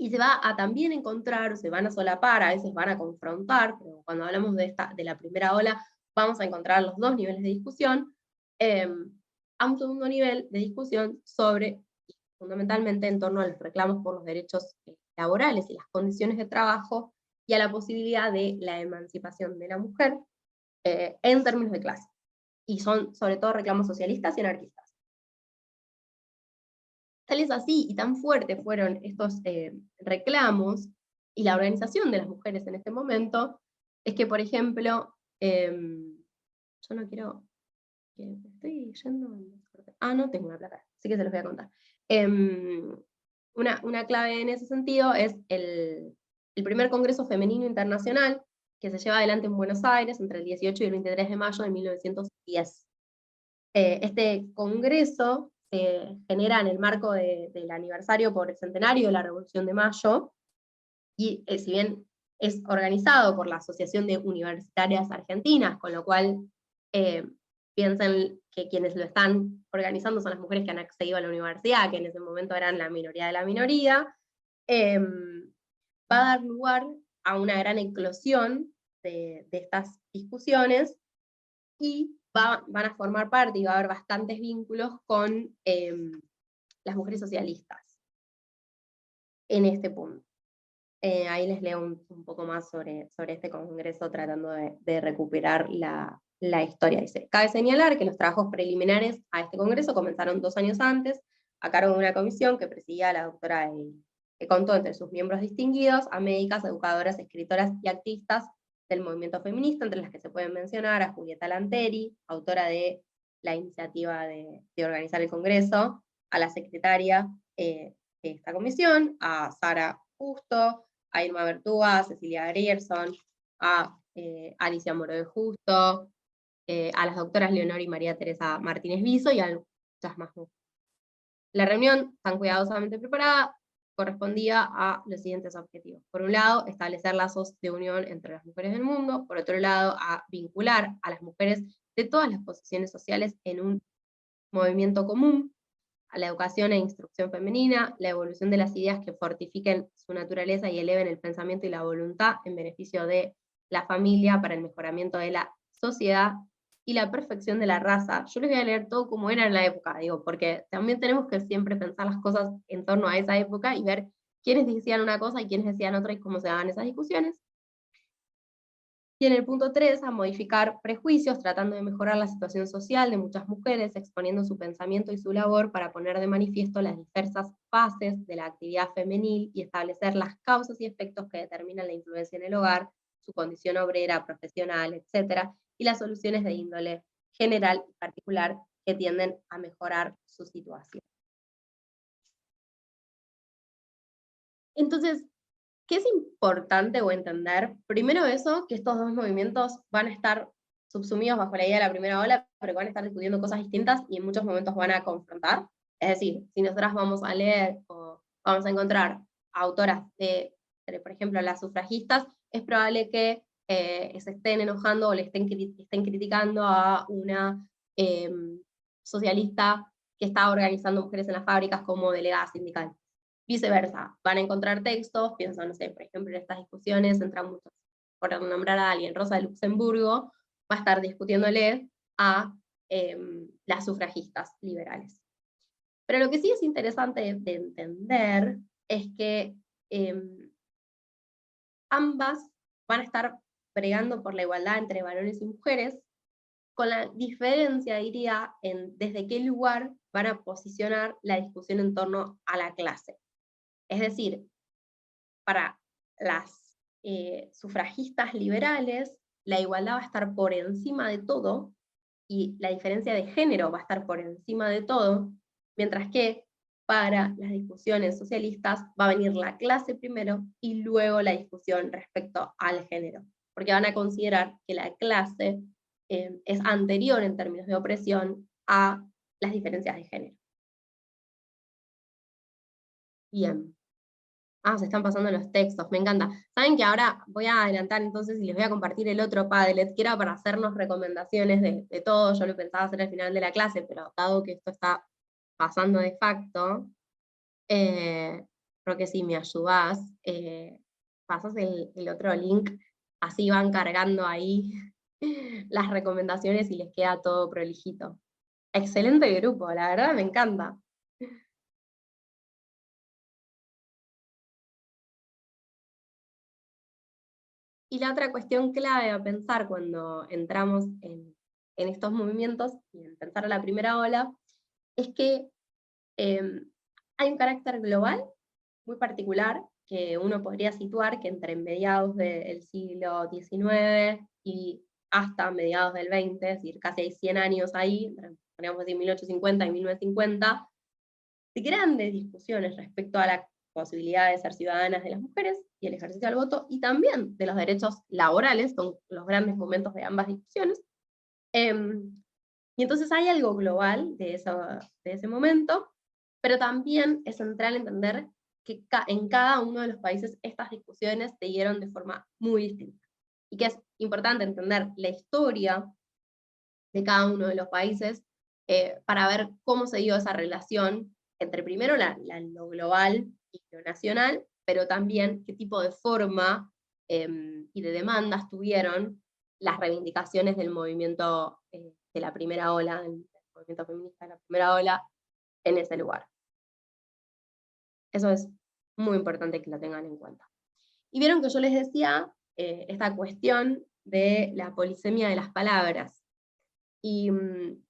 Speaker 1: y se va a también encontrar, se van a solapar, a veces van a confrontar, pero cuando hablamos de la primera ola, vamos a encontrar los dos niveles de discusión, a un segundo nivel de discusión sobre, fundamentalmente en torno a los reclamos por los derechos laborales y las condiciones de trabajo, y a la posibilidad de la emancipación de la mujer en términos de clase. Y son sobre todo reclamos socialistas y anarquistas. Tal es así y tan fuertes fueron estos reclamos y la organización de las mujeres en este momento, es que, por ejemplo, yo no quiero, que estoy yendo, no tengo una placa, así que se los voy a contar. Una clave en ese sentido es el primer Congreso Femenino Internacional, que se lleva adelante en Buenos Aires entre el 18 y el 23 de mayo de 1910. Este congreso se genera en el marco del aniversario por el centenario de la Revolución de Mayo, y si bien es organizado por la Asociación de Universitarias Argentinas, con lo cual piensen que quienes lo están organizando son las mujeres que han accedido a la universidad, que en ese momento eran la minoría de la minoría, va a dar lugar a una gran eclosión de estas discusiones, y van a formar parte, y va a haber bastantes vínculos con las mujeres socialistas en este punto. Ahí les leo un poco más sobre este congreso, tratando de recuperar la historia. Dice: cabe señalar que los trabajos preliminares a este congreso comenzaron 2 años antes, a cargo de una comisión que presidía la doctora Eil, que contó entre sus miembros distinguidos a médicas, educadoras, escritoras y activistas del movimiento feminista, entre las que se pueden mencionar a Julieta Lanteri, autora de la iniciativa de organizar el congreso, a la secretaria de esta comisión, a Sara Justo, a Irma Bertúa, a Cecilia Grierson, a Alicia Moro de Justo, a las doctoras Leonor y María Teresa Martínez Viso, y a muchas más mujeres. La reunión, tan cuidadosamente preparada, correspondía a los siguientes objetivos. Por un lado, establecer lazos de unión entre las mujeres del mundo. Por otro lado, a vincular a las mujeres de todas las posiciones sociales en un movimiento común, a la educación e instrucción femenina, la evolución de las ideas que fortifiquen su naturaleza y eleven el pensamiento y la voluntad en beneficio de la familia para el mejoramiento de la sociedad, y la perfección de la raza. Yo les voy a leer todo como era en la época, digo, porque también tenemos que siempre pensar las cosas en torno a esa época y ver quiénes decían una cosa y quiénes decían otra y cómo se daban esas discusiones. Y en el punto 3, a modificar prejuicios, tratando de mejorar la situación social de muchas mujeres, exponiendo su pensamiento y su labor para poner de manifiesto las diversas fases de la actividad femenil y establecer las causas y efectos que determinan la influencia en el hogar, su condición obrera, profesional, etc., y las soluciones de índole general y particular que tienden a mejorar su situación. Entonces, ¿qué es importante o entender? Primero eso, que estos dos movimientos van a estar subsumidos bajo la idea de la primera ola, pero van a estar discutiendo cosas distintas y en muchos momentos van a confrontar. Es decir, si nosotras vamos a leer o vamos a encontrar autoras por ejemplo, las sufragistas, es probable que se estén enojando o le estén criticando a una socialista que está organizando mujeres en las fábricas como delegada sindical. Viceversa, van a encontrar textos, pienso, no sé, por ejemplo, en estas discusiones entran muchos, por nombrar a alguien, Rosa de Luxemburgo, va a estar discutiéndole a las sufragistas liberales. Pero lo que sí es interesante de entender es que ambas van a estar bregando por la igualdad entre varones y mujeres, con la diferencia, diría, en desde qué lugar van a posicionar la discusión en torno a la clase. Es decir, para las sufragistas liberales, la igualdad va a estar por encima de todo, y la diferencia de género va a estar por encima de todo, mientras que para las discusiones socialistas va a venir la clase primero y luego la discusión respecto al género, porque van a considerar que la clase es anterior en términos de opresión a las diferencias de género. Bien. Se están pasando los textos, me encanta. Saben que ahora voy a adelantar entonces y les voy a compartir el otro Padlet, que era para hacernos recomendaciones de todo. Yo lo pensaba hacer al final de la clase, pero dado que esto está pasando de facto, creo que si me ayudás, pasas el otro link, así van cargando ahí las recomendaciones y les queda todo prolijito. Excelente grupo, la verdad me encanta. Y la otra cuestión clave a pensar cuando entramos en estos movimientos y en pensar a la primera ola, es que hay un carácter global muy particular que uno podría situar que entre mediados del siglo XIX y hasta mediados del XX, es decir, casi hay 100 años ahí, podríamos decir 1850 y 1950, de grandes discusiones respecto a la posibilidad de ser ciudadanas de las mujeres y el ejercicio del voto, y también de los derechos laborales, son los grandes momentos de ambas discusiones. Y entonces hay algo global de ese momento, pero también es central entender que en cada uno de los países estas discusiones se dieron de forma muy distinta, y que es importante entender la historia de cada uno de los países para ver cómo se dio esa relación entre primero lo global y lo nacional, pero también qué tipo de forma y de demandas tuvieron las reivindicaciones del movimiento de la primera ola, del movimiento feminista de la primera ola, en ese lugar. Eso es muy importante que lo tengan en cuenta. Y vieron que yo les decía esta cuestión de la polisemia de las palabras. Y en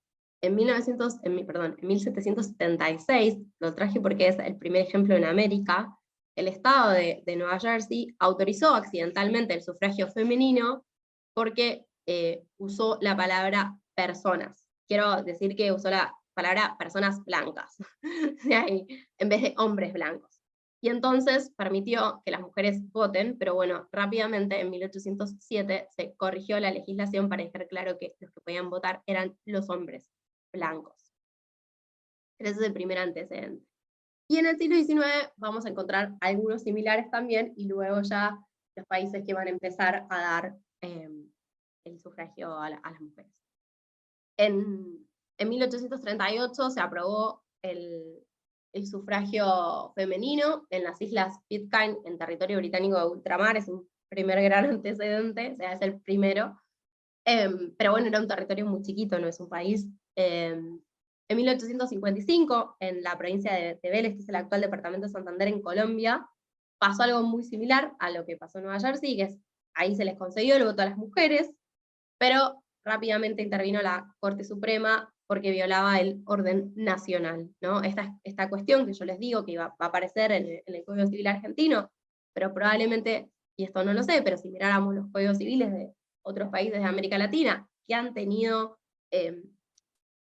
Speaker 1: 1776, lo traje porque es el primer ejemplo en América, el estado de Nueva Jersey autorizó accidentalmente el sufragio femenino porque usó la palabra personas. Quiero decir que usó la palabra personas blancas, de ahí, en vez de hombres blancos. Y entonces permitió que las mujeres voten, pero bueno, rápidamente en 1807 se corrigió la legislación para dejar claro que los que podían votar eran los hombres blancos. Ese es el primer antecedente. Y en el siglo XIX vamos a encontrar algunos similares también, y luego ya los países que van a empezar a dar el sufragio a las mujeres. En 1838 se aprobó el sufragio femenino en las islas Pitcairn, en territorio británico de ultramar. Es un primer gran antecedente, o sea, es el primero. Pero bueno, era un territorio muy chiquito, no es un país. En 1855, en la provincia de Vélez, que es el actual departamento de Santander en Colombia, pasó algo muy similar a lo que pasó en Nueva Jersey, que es, ahí se les concedió el voto a las mujeres, pero rápidamente intervino la Corte Suprema porque violaba el orden nacional, ¿no? Esta cuestión que yo les digo que va a aparecer en el Código Civil argentino, pero probablemente, y esto no lo sé, pero si miráramos los códigos civiles de otros países de América Latina que han tenido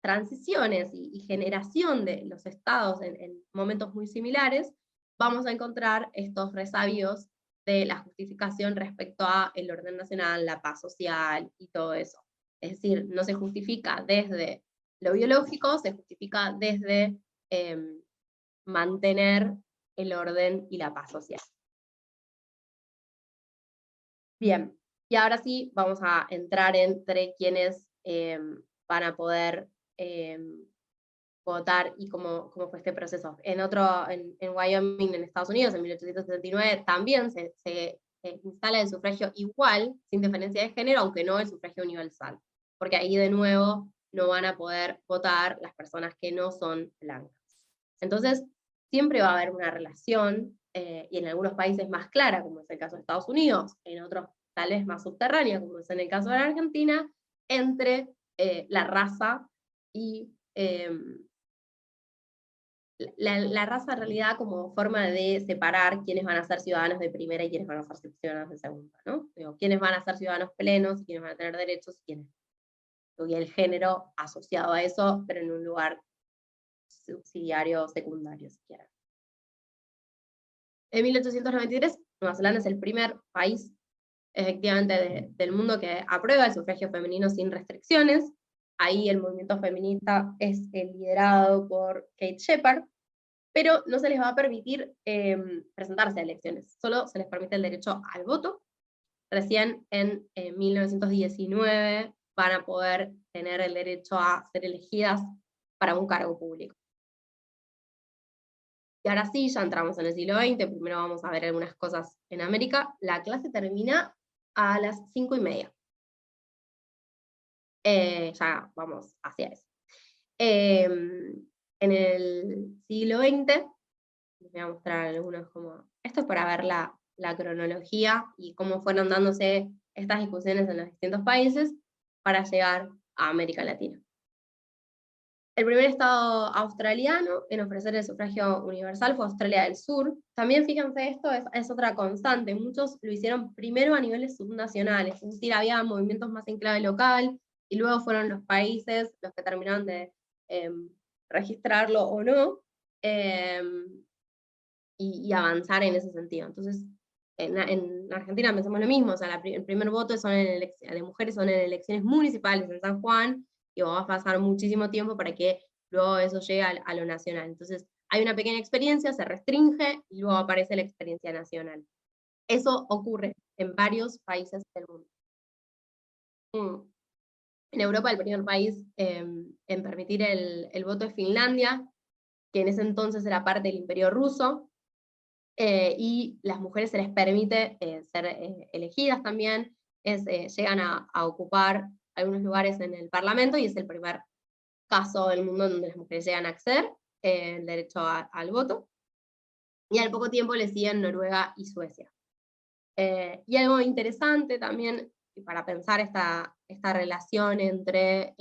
Speaker 1: transiciones y generación de los estados en momentos muy similares, vamos a encontrar estos resabios de la justificación respecto a el orden nacional, la paz social y todo eso. Es decir, no se justifica desde lo biológico, se justifica desde mantener el orden y la paz social. Bien, y ahora sí vamos a entrar entre quienes van a poder votar y cómo fue este proceso. En Wyoming, en Estados Unidos, en 1879, también se instala el sufragio igual, sin diferencia de género, aunque no el sufragio universal, porque ahí de nuevo no van a poder votar las personas que no son blancas. Entonces, siempre va a haber una relación, y en algunos países más clara, como es el caso de Estados Unidos, en otros tal vez más subterránea, como es en el caso de la Argentina, entre la raza y la raza en realidad como forma de separar quiénes van a ser ciudadanos de primera y quiénes van a ser ciudadanos de segunda, ¿no? Digo, quiénes van a ser ciudadanos plenos, quiénes van a tener derechos, y quiénes. Y el género asociado a eso, pero en un lugar subsidiario, secundario, si quieren. En 1893, Nueva Zelanda es el primer país, efectivamente, del mundo que aprueba el sufragio femenino sin restricciones. Ahí el movimiento feminista es liderado por Kate Shepard, pero no se les va a permitir presentarse a elecciones, solo se les permite el derecho al voto. Recién en 1919 van a poder tener el derecho a ser elegidas para un cargo público. Y ahora sí, ya entramos en el siglo XX, primero vamos a ver algunas cosas en América. La clase termina a las 5:30. Ya vamos hacia eso. En el siglo XX, les voy a mostrar algunos como... Esto es para ver la cronología y cómo fueron dándose estas discusiones en los distintos países para llegar a América Latina. El primer estado australiano en ofrecer el sufragio universal fue Australia del Sur. También fíjense, esto es otra constante, muchos lo hicieron primero a niveles subnacionales, es decir, había movimientos más en clave local, y luego fueron los países los que terminaron de registrarlo o no, y avanzar en ese sentido. Entonces, en Argentina pensamos lo mismo, o sea, el primer voto de mujeres son en elecciones municipales en San Juan, y va a pasar muchísimo tiempo para que luego eso llegue a lo nacional. Entonces, hay una pequeña experiencia, se restringe, y luego aparece la experiencia nacional. Eso ocurre en varios países del mundo. En Europa, el primer país en permitir el voto es Finlandia, que en ese entonces era parte del Imperio Ruso, y las mujeres se les permite ser elegidas también, llegan a ocupar algunos lugares en el Parlamento, y es el primer caso del mundo en donde las mujeres llegan a acceder el derecho al voto, y al poco tiempo le siguen Noruega y Suecia. Y algo interesante también, para pensar esta relación entre,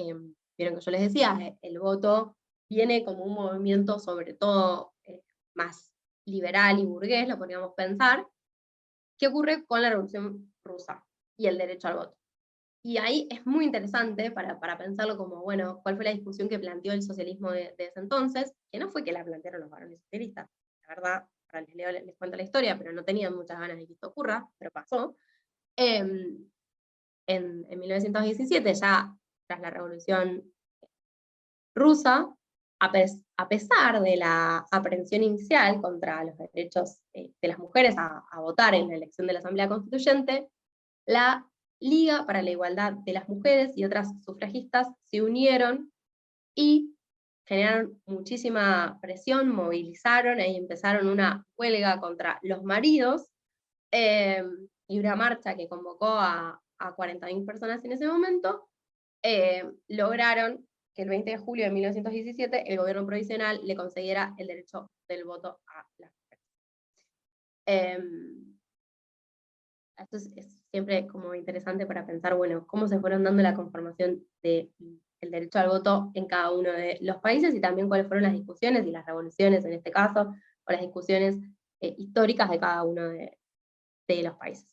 Speaker 1: vieron que yo les decía, el voto viene como un movimiento sobre todo más liberal y burgués, lo podríamos pensar. ¿Qué ocurre con la Revolución Rusa y el derecho al voto? Y ahí es muy interesante para pensarlo como, bueno, ¿cuál fue la discusión que planteó el socialismo de ese entonces? Que no fue que la plantearon los varones socialistas. La verdad, ahora les cuento la historia, pero no tenían muchas ganas de que esto ocurra, pero pasó. En 1917, ya tras la Revolución Rusa, a pesar de la aprehensión inicial contra los derechos de las mujeres a votar en la elección de la Asamblea Constituyente, la Liga para la Igualdad de las Mujeres y otras sufragistas se unieron y generaron muchísima presión, movilizaron, ahí empezaron una huelga contra los maridos, y una marcha que convocó a 40.000 personas en ese momento. Lograron que el 20 de julio de 1917 el gobierno provisional le concediera el derecho del voto a las mujeres. Esto es siempre como interesante para pensar, bueno, cómo se fueron dando la conformación del derecho al voto en cada uno de los países, y también cuáles fueron las discusiones y las revoluciones en este caso, o las discusiones históricas de cada uno de los países.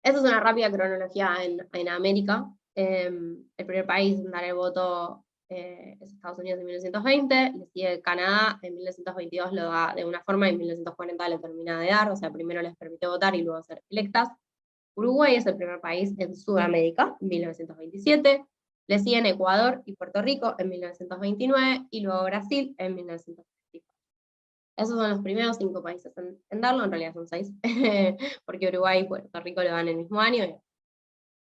Speaker 1: Esta es una rápida cronología en América. El primer país en dar el voto es Estados Unidos en 1920, le sigue Canadá, en 1922 lo da de una forma y en 1940 lo termina de dar, o sea, primero les permitió votar y luego ser electas. Uruguay es el primer país en Sudamérica, en 1927, le siguen Ecuador y Puerto Rico en 1929, y luego Brasil en 1934. Esos son los primeros 5 países en darlo, en realidad son 6, porque Uruguay y Puerto Rico lo dan el mismo año.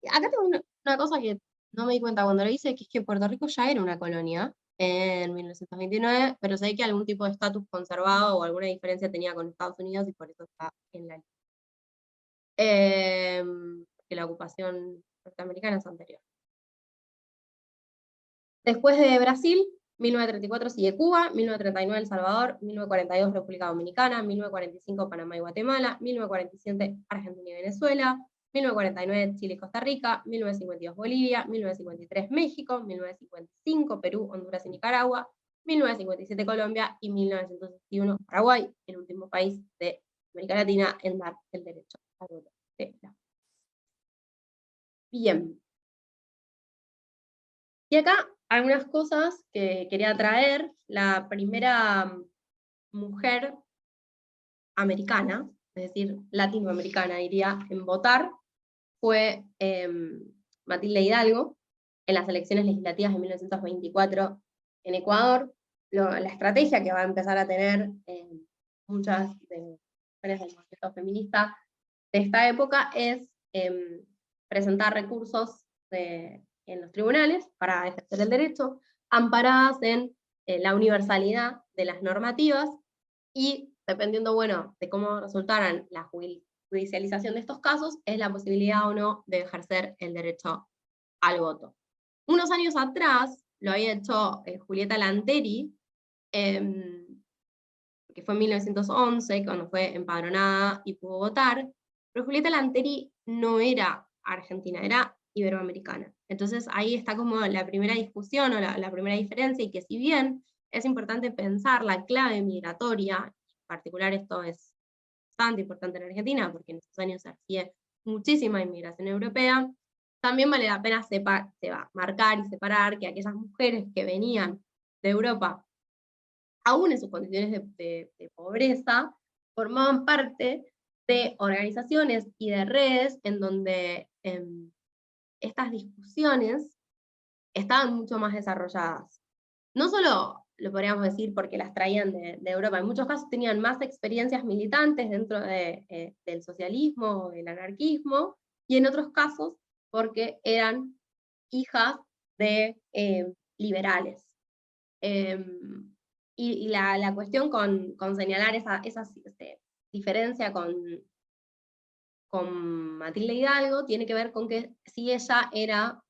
Speaker 1: Y acá tengo una cosa que no me di cuenta cuando lo hice, que es que Puerto Rico ya era una colonia en 1929, pero sé que algún tipo de estatus conservado o alguna diferencia tenía con Estados Unidos y por eso está en la lista. Que la ocupación norteamericana es anterior. Después de Brasil, 1934 sigue Cuba, 1939 El Salvador, 1942 República Dominicana, 1945 Panamá y Guatemala, 1947 Argentina y Venezuela, 1949 Chile y Costa Rica, 1952 Bolivia, 1953 México, 1955 Perú, Honduras y Nicaragua, 1957 Colombia y 1961 Paraguay, el último país de América Latina en dar el derecho al voto. Bien. Y acá algunas cosas que quería traer. La primera mujer americana, es decir, latinoamericana diría, en votar, fue Matilde Hidalgo, en las elecciones legislativas de 1924 en Ecuador. La estrategia que va a empezar a tener muchas de mujeres del movimiento feminista de esta época es presentar recursos en los tribunales para ejercer el derecho, amparadas en la universalidad de las normativas, y dependiendo, bueno, de cómo resultaran la judicialización de estos casos, es la posibilidad o no de ejercer el derecho al voto. Unos años atrás lo había hecho Julieta Lanteri, que fue en 1911, cuando fue empadronada y pudo votar, pero Julieta Lanteri no era argentina, era iberoamericana. Entonces ahí está como la primera discusión o la primera diferencia, y que si bien es importante pensar la clave migratoria, en particular esto es bastante importante en Argentina, porque en estos años se recibe muchísima inmigración europea, también vale la pena marcar y separar que aquellas mujeres que venían de Europa, aún en sus condiciones de pobreza, formaban parte de organizaciones y de redes en donde estas discusiones estaban mucho más desarrolladas. No solo lo podríamos decir porque las traían de Europa, en muchos casos tenían más experiencias militantes dentro del socialismo o del anarquismo, y en otros casos porque eran hijas de liberales. Y la cuestión con señalar esa diferencia con Matilde Hidalgo tiene que ver con que si ella era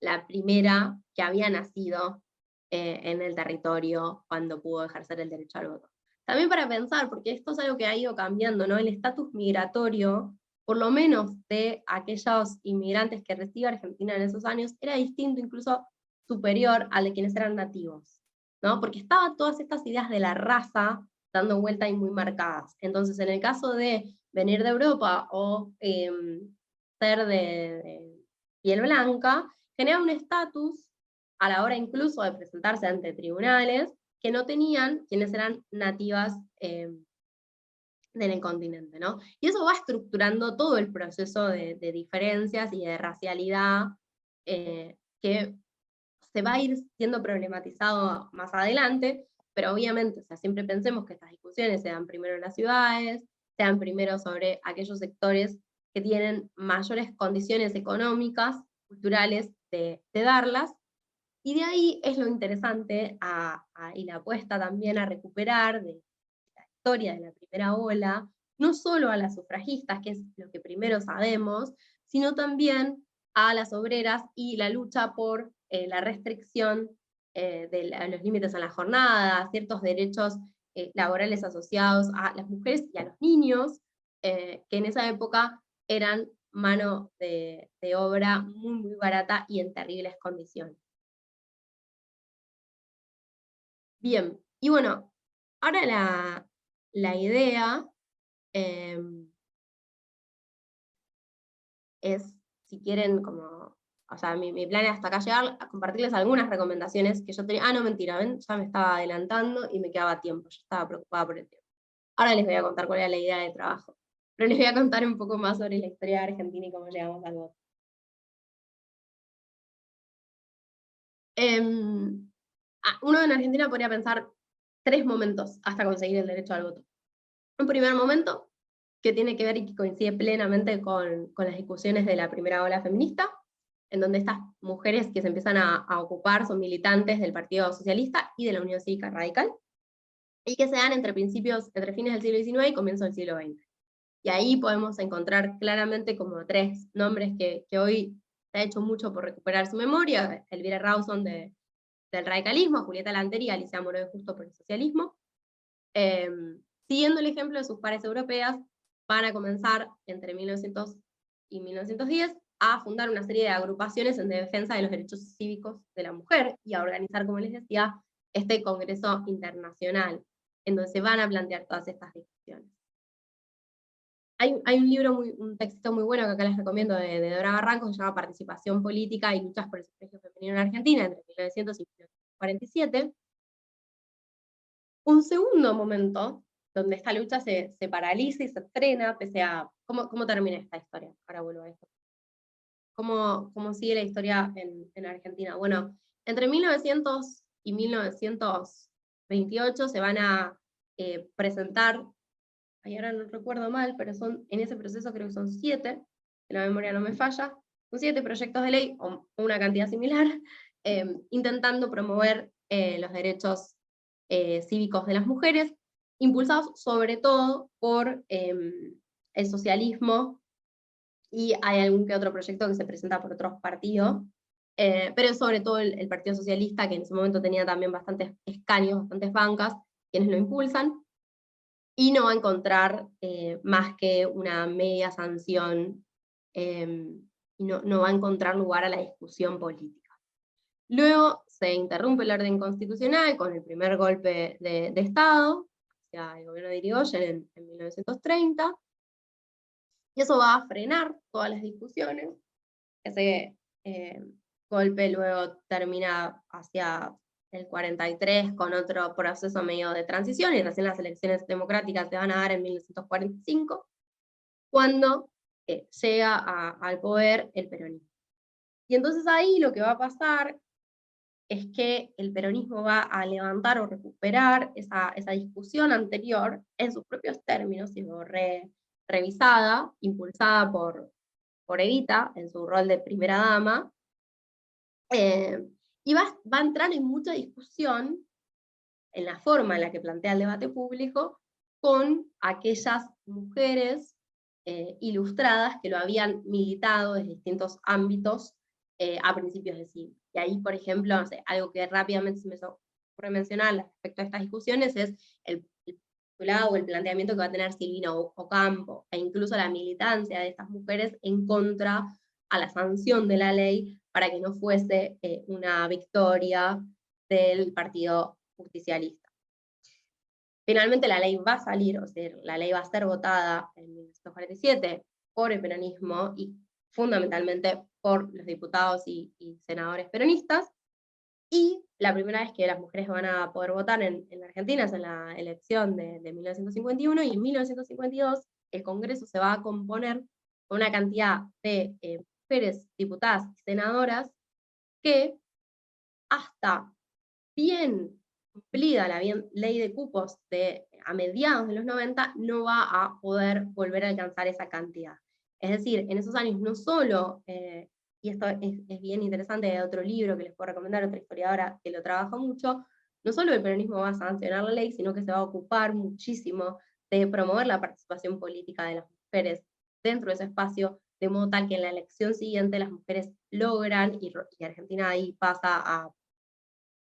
Speaker 1: la primera que había nacido en el territorio cuando pudo ejercer el derecho al voto. también para pensar, porque esto es algo que ha ido cambiando, ¿no? El estatus migratorio, por lo menos de aquellos inmigrantes que recibe Argentina en esos años, era distinto, incluso superior al de quienes eran nativos, ¿no? Porque estaban todas estas ideas de la raza dando vuelta y muy marcadas. Entonces, en el caso de venir de Europa o ser de piel blanca, genera un estatus a la hora incluso de presentarse ante tribunales que no tenían quienes eran nativas del continente, ¿no? Y eso va estructurando todo el proceso de diferencias y de racialidad que se va a ir siendo problematizado más adelante, pero obviamente, o sea, siempre pensemos que estas discusiones se dan primero en las ciudades, se dan primero sobre aquellos sectores que tienen mayores condiciones económicas, culturales de darlas, y de ahí es lo interesante y la apuesta también a recuperar de la historia de la primera ola, no solo a las sufragistas, que es lo que primero sabemos, sino también a las obreras y la lucha por la restricción de los límites en la jornada, ciertos derechos laborales asociados a las mujeres y a los niños, que en esa época eran mano de obra muy, muy barata y en terribles condiciones. Bien, y bueno, ahora la idea es, si quieren, como, o sea, mi plan es hasta acá llegar, a compartirles algunas recomendaciones que yo tenía. Ah, no, mentira, ven, ya me estaba adelantando y me quedaba tiempo, yo estaba preocupada por el tiempo. Ahora les voy a contar cuál era la idea de trabajo, pero les voy a contar un poco más sobre la historia de Argentina y cómo llegamos al voto. Uno en Argentina podría pensar 3 momentos hasta conseguir el derecho al voto. Un primer momento, que tiene que ver y que coincide plenamente con las discusiones de la primera ola feminista, en donde estas mujeres que se empiezan a ocupar son militantes del Partido Socialista y de la Unión Cívica Radical, y que se dan entre fines del siglo XIX y comienzo del siglo XX. Y ahí podemos encontrar claramente como 3 nombres que hoy se ha hecho mucho por recuperar su memoria: Elvira Rawson del radicalismo, Julieta Lanteri y Alicia Moró de Justo por el socialismo. Siguiendo el ejemplo de sus pares europeas, van a comenzar entre 1900 y 1910 a fundar una serie de agrupaciones en defensa de los derechos cívicos de la mujer y a organizar, como les decía, este congreso internacional, en donde se van a plantear todas estas discusiones. Hay un libro, un texto muy bueno que acá les recomiendo, de Dora Barranco, que se llama Participación Política y Luchas por el Sufragio Femenino en Argentina, entre 1900 y 1947. Un segundo momento donde esta lucha se paraliza y se frena, pese a... ¿Cómo termina esta historia? Ahora vuelvo a esto. ¿Cómo sigue la historia en Argentina? Bueno, entre 1900 y 1928 se van a presentar, ahí ahora no recuerdo mal, pero en ese proceso creo que son 7, si la memoria no me falla, son 7 proyectos de ley, o una cantidad similar, intentando promover los derechos cívicos de las mujeres, impulsados sobre todo por el socialismo, y hay algún que otro proyecto que se presenta por otros partidos, pero sobre todo el Partido Socialista, que en ese momento tenía también bastantes escaños, bastantes bancas, quienes lo impulsan, y no va a encontrar más que una media sanción, y no va a encontrar lugar a la discusión política. Luego se interrumpe el orden constitucional con el primer golpe de Estado, hacia el gobierno de Irigoyen en 1930, y eso va a frenar todas las discusiones. Ese golpe luego termina hacia el 43 con otro proceso medio de transición, y recién las elecciones democráticas se van a dar en 1945, cuando llega al poder el peronismo. Y entonces ahí lo que va a pasar es que el peronismo va a levantar o recuperar esa discusión anterior en sus propios términos, y revisada, impulsada por Evita en su rol de primera dama, y va a entrar en mucha discusión en la forma en la que plantea el debate público con aquellas mujeres ilustradas que lo habían militado desde distintos ámbitos a principios del siglo. Y ahí, por ejemplo, no sé, algo que rápidamente se me ocurre mencionar respecto a estas discusiones es el postulado o el planteamiento que va a tener Silvina Ocampo, e incluso la militancia de estas mujeres en contra a la sanción de la ley para que no fuese una victoria del Partido Justicialista. Finalmente la ley va a salir, o sea, la ley va a ser votada en 1947 por el peronismo y fundamentalmente por los diputados y senadores peronistas, y la primera vez que las mujeres van a poder votar en la Argentina es en la elección de 1951, y en 1952 el Congreso se va a componer con una cantidad de mujeres diputadas y senadoras que hasta bien cumplida la ley de cupos a mediados de los 90, no va a poder volver a alcanzar esa cantidad. Es decir, en esos años no solo, y esto es bien interesante, hay otro libro que les puedo recomendar, otra historiadora que lo trabaja mucho, no solo el peronismo va a sancionar la ley, sino que se va a ocupar muchísimo de promover la participación política de las mujeres dentro de ese espacio, de modo tal que en la elección siguiente las mujeres logran, y Argentina ahí pasa a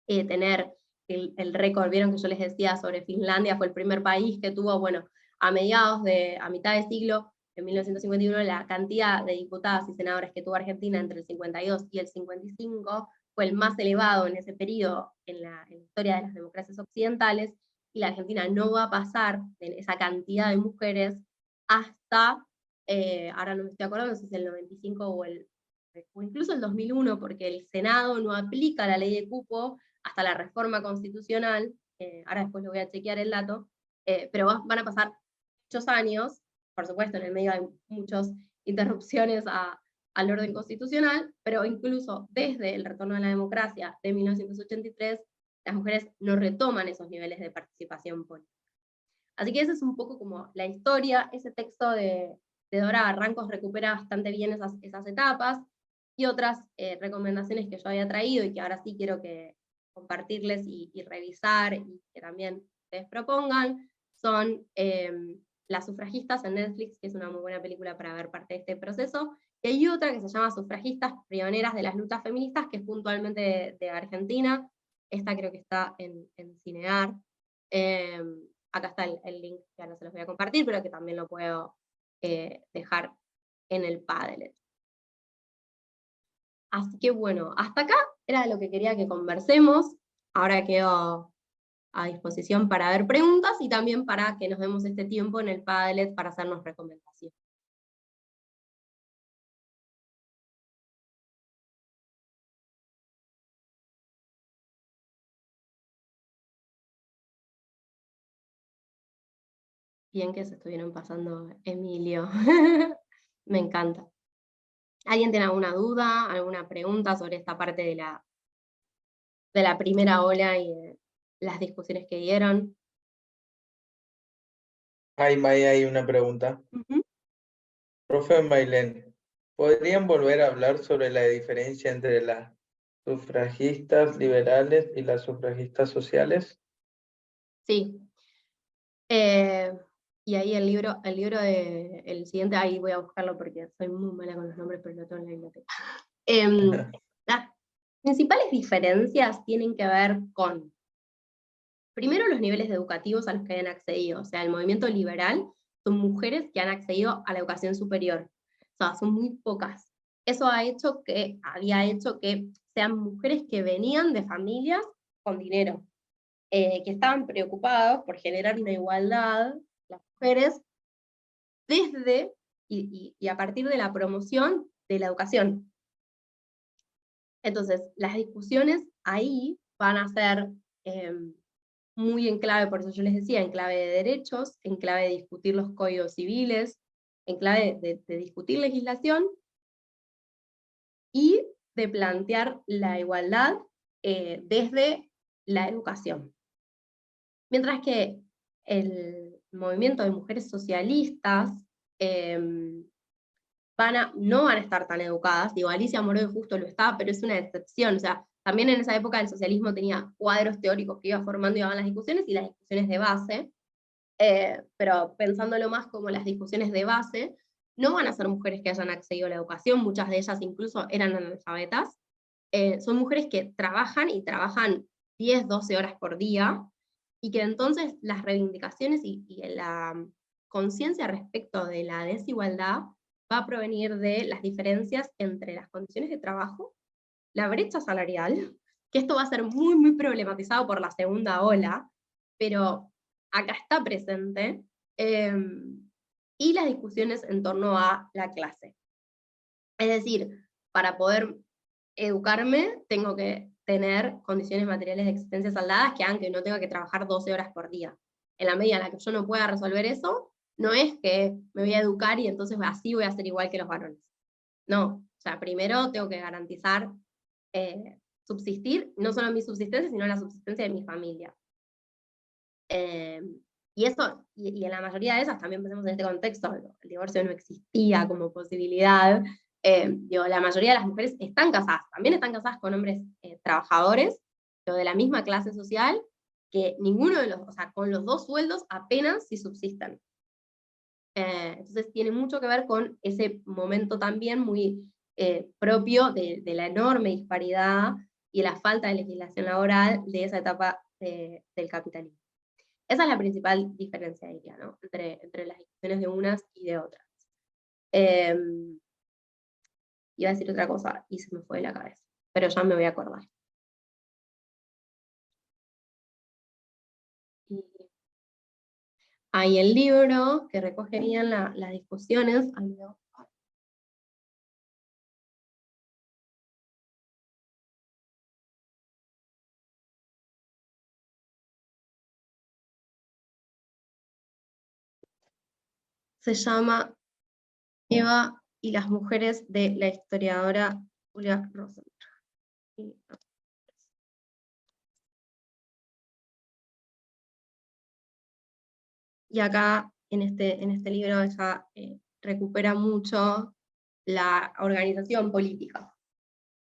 Speaker 1: tener el récord. Vieron que yo les decía sobre Finlandia, fue el primer país que tuvo, bueno, a mitad de siglo, en 1951, la cantidad de diputadas y senadoras que tuvo Argentina entre el 52 y el 55 fue el más elevado en ese periodo en la historia de las democracias occidentales, y la Argentina no va a pasar de esa cantidad de mujeres hasta, ahora no me estoy acordando si es el 95 o incluso el 2001, porque el Senado no aplica la ley de cupo hasta la reforma constitucional, ahora después lo voy a chequear el dato, pero van a pasar muchos años, por supuesto en el medio hay muchas interrupciones al orden constitucional, pero incluso desde el retorno a la democracia de 1983, las mujeres no retoman esos niveles de participación política. Así que esa es un poco como la historia. Ese texto de Dora Barrancos recupera bastante bien esas etapas, y otras recomendaciones que yo había traído y que ahora sí quiero compartirles y revisar, y que también ustedes propongan, son Las sufragistas en Netflix, que es una muy buena película para ver parte de este proceso, y hay otra que se llama Sufragistas pioneras de las luchas feministas, que es puntualmente de Argentina. Esta creo que está en Cinear. Acá está el link, que ahora se los voy a compartir, pero que también lo puedo dejar en el Padlet. Así que bueno, hasta acá era lo que quería que conversemos. Ahora quedo a disposición para ver preguntas, y también para que nos demos este tiempo en el Padlet para hacernos recomendaciones. Bien que se estuvieron pasando, Emilio. Me encanta. ¿Alguien tiene alguna duda, alguna pregunta sobre esta parte de la primera ola y de las discusiones que dieron?
Speaker 2: Hay una pregunta. Profe Mailén, ¿podrían volver a hablar sobre la diferencia entre las sufragistas liberales y las sufragistas sociales?
Speaker 1: Sí. Y ahí el libro el siguiente, ahí voy a buscarlo porque soy muy mala con los nombres, pero lo tengo en la biblioteca. Las principales diferencias tienen que ver con, primero, los niveles educativos a los que hayan accedido. O sea, el movimiento liberal son mujeres que han accedido a la educación superior. O sea, son muy pocas. Eso había hecho que sean mujeres que venían de familias con dinero, que estaban preocupados por generar una igualdad, las mujeres, desde y a partir de la promoción de la educación. Entonces, las discusiones ahí van a ser muy en clave, por eso yo les decía, en clave de derechos, en clave de discutir los códigos civiles, en clave de discutir legislación, y de plantear la igualdad desde la educación. Mientras que el movimiento de mujeres socialistas no van a estar tan educadas. Digo, Alicia Moreno justo lo está, pero es una excepción. O sea, también en esa época el socialismo tenía cuadros teóricos que iba formando y daban las discusiones, y las discusiones de base, pero pensándolo más como las discusiones de base, no van a ser mujeres que hayan accedido a la educación, muchas de ellas incluso eran analfabetas. Son mujeres que trabajan, y trabajan 10, 12 horas por día, y que entonces las reivindicaciones y la conciencia respecto de la desigualdad va a provenir de las diferencias entre las condiciones de trabajo, la brecha salarial, que esto va a ser muy, muy problematizado por la segunda ola, pero acá está presente, y las discusiones en torno a la clase. Es decir, para poder educarme, tengo que tener condiciones materiales de existencia saldadas que hagan que no tenga que trabajar 12 horas por día. En la medida en la que yo no pueda resolver eso, no es que me voy a educar y entonces así voy a ser igual que los varones. No, o sea, primero tengo que garantizar subsistir, no solo mi subsistencia, sino la subsistencia de mi familia. Y eso, y en la mayoría de esas, también pensemos en este contexto, el divorcio no existía como posibilidad. La mayoría de las mujeres están casadas, también están casadas con hombres trabajadores, pero de la misma clase social, que ninguno de los, o sea, con los dos sueldos apenas si subsisten. Entonces tiene mucho que ver con ese momento también muy propio de la enorme disparidad y la falta de legislación laboral de esa etapa del capitalismo. Esa es la principal diferencia, diría, ¿no? entre las discusiones de unas y de otras. Iba a decir otra cosa y se me fue de la cabeza, pero ya me voy a acordar. Hay el libro que recoge bien las discusiones. Se llama Eva y las mujeres, de la historiadora Julia Rosenberg. Y acá, en este libro, ella recupera mucho la organización política,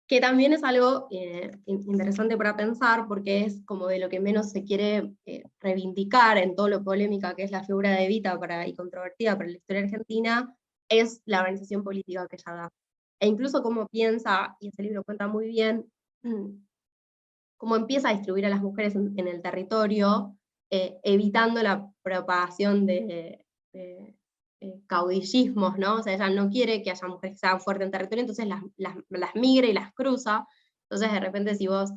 Speaker 1: que también es algo interesante para pensar, porque es como de lo que menos se quiere reivindicar en todo lo polémica que es la figura de Evita y controvertida para la historia argentina, es la organización política que ella da. E incluso cómo piensa, y ese libro cuenta muy bien, cómo empieza a distribuir a las mujeres en el territorio, evitando la propagación de caudillismos, ¿no? O sea, ella no quiere que haya mujeres que sean fuertes en territorio, entonces las migra y las cruza. Entonces, de repente, si vos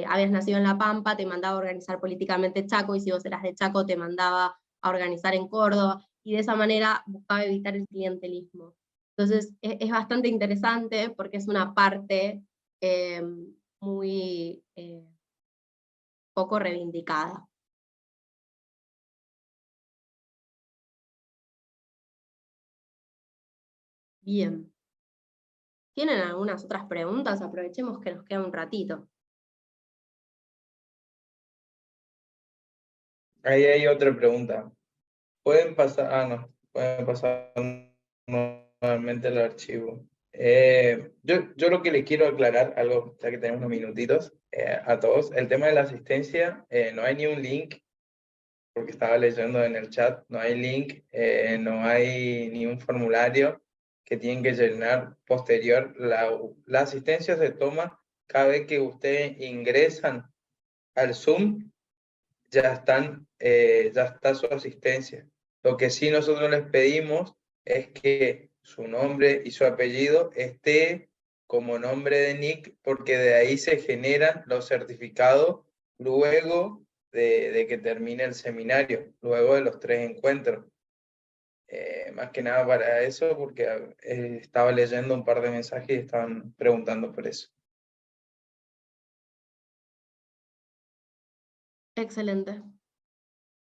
Speaker 1: habías nacido en La Pampa, te mandaba a organizar políticamente Chaco, y si vos eras de Chaco, te mandaba a organizar en Córdoba, y de esa manera buscaba evitar el clientelismo. Entonces, es bastante interesante porque es una parte muy poco reivindicada. Bien. ¿Tienen algunas otras preguntas? Aprovechemos que nos queda un ratito.
Speaker 2: Ahí hay otra pregunta. ¿Pueden pasar? No. Pueden pasar nuevamente el archivo. Yo lo que le quiero aclarar, algo, ya que tenemos unos minutitos, a todos, el tema de la asistencia, no hay ni un link, porque estaba leyendo en el chat, no hay link, no hay ni un formulario que tienen que llenar posterior. La asistencia se toma cada vez que ustedes ingresan al Zoom, ya está su asistencia. Lo que sí nosotros les pedimos es que su nombre y su apellido esté como nombre de nick, porque de ahí se generan los certificados luego de que termine el seminario, luego de los 3 encuentros. Más que nada para eso, porque estaba leyendo un par de mensajes y estaban preguntando por eso.
Speaker 1: Excelente.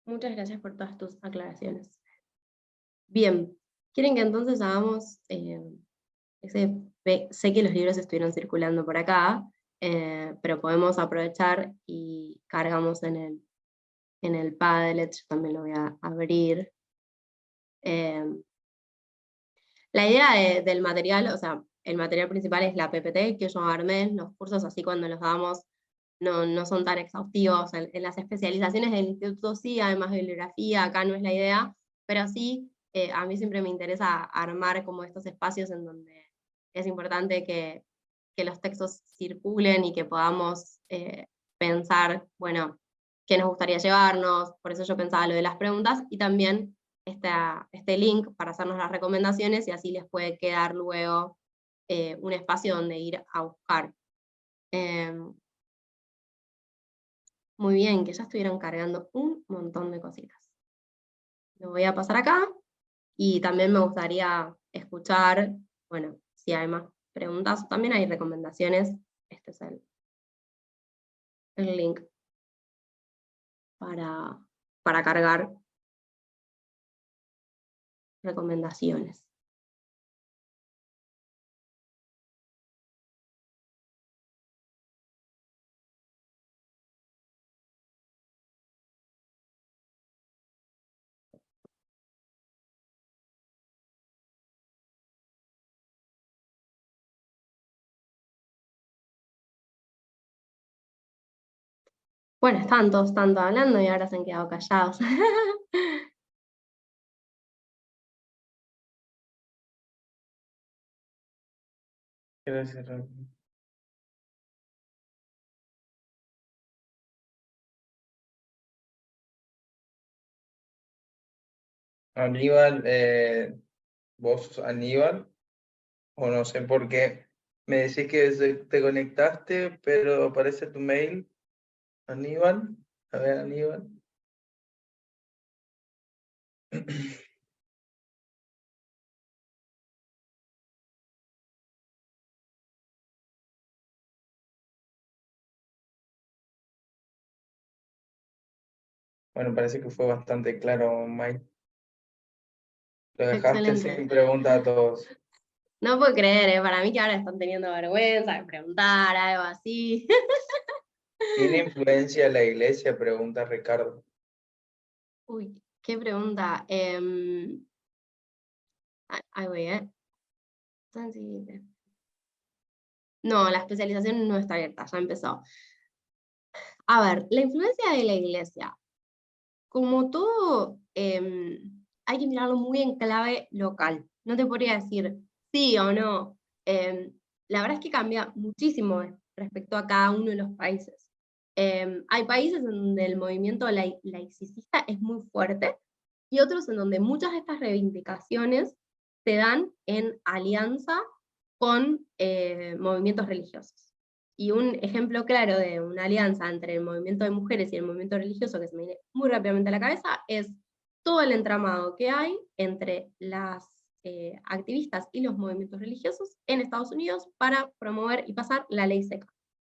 Speaker 1: Muchas gracias por todas tus aclaraciones. Bien, ¿quieren que entonces hagamos sé que los libros estuvieron circulando por acá, pero podemos aprovechar y cargamos en el Padlet, yo también lo voy a abrir. La idea del material, o sea, el material principal es la PPT que yo armé. Los cursos, así cuando los damos, no son tan exhaustivos. En las especializaciones del instituto sí, además de bibliografía, acá no es la idea, pero sí, a mí siempre me interesa armar como estos espacios en donde es importante que los textos circulen y que podamos pensar, bueno, qué nos gustaría llevarnos, por eso yo pensaba lo de las preguntas, y también este link para hacernos las recomendaciones, y así les puede quedar luego un espacio donde ir a buscar. Muy bien, que ya estuvieron cargando un montón de cositas. Lo voy a pasar acá, y también me gustaría escuchar, bueno, si hay más preguntas, también hay recomendaciones. Este es el link para cargar recomendaciones. Bueno, estaban todos tanto hablando y ahora se han quedado callados.
Speaker 2: Gracias, Rafa. Aníbal, vos sos Aníbal, o no sé por qué. Me decís que te conectaste, pero aparece tu mail, Aníbal. A ver, Aníbal. Bueno, parece que fue bastante claro, Mike. Lo dejaste
Speaker 1: Excelente.
Speaker 2: sin pregunta a todos.
Speaker 1: No puedo creer, para mí que ahora están teniendo vergüenza de preguntar algo así.
Speaker 2: ¿Tiene influencia la iglesia? Pregunta Ricardo.
Speaker 1: Uy, qué pregunta. Ahí voy, No, la especialización no está abierta, ya empezó. A ver, la influencia de la iglesia. Como todo, hay que mirarlo muy en clave local. No te podría decir sí o no. La verdad es que cambia muchísimo respecto a cada uno de los países. Hay países en donde el movimiento laicista es muy fuerte y otros en donde muchas de estas reivindicaciones se dan en alianza con movimientos religiosos. Y un ejemplo claro de una alianza entre el movimiento de mujeres y el movimiento religioso que se me viene muy rápidamente a la cabeza es todo el entramado que hay entre las activistas y los movimientos religiosos en Estados Unidos para promover y pasar la ley seca.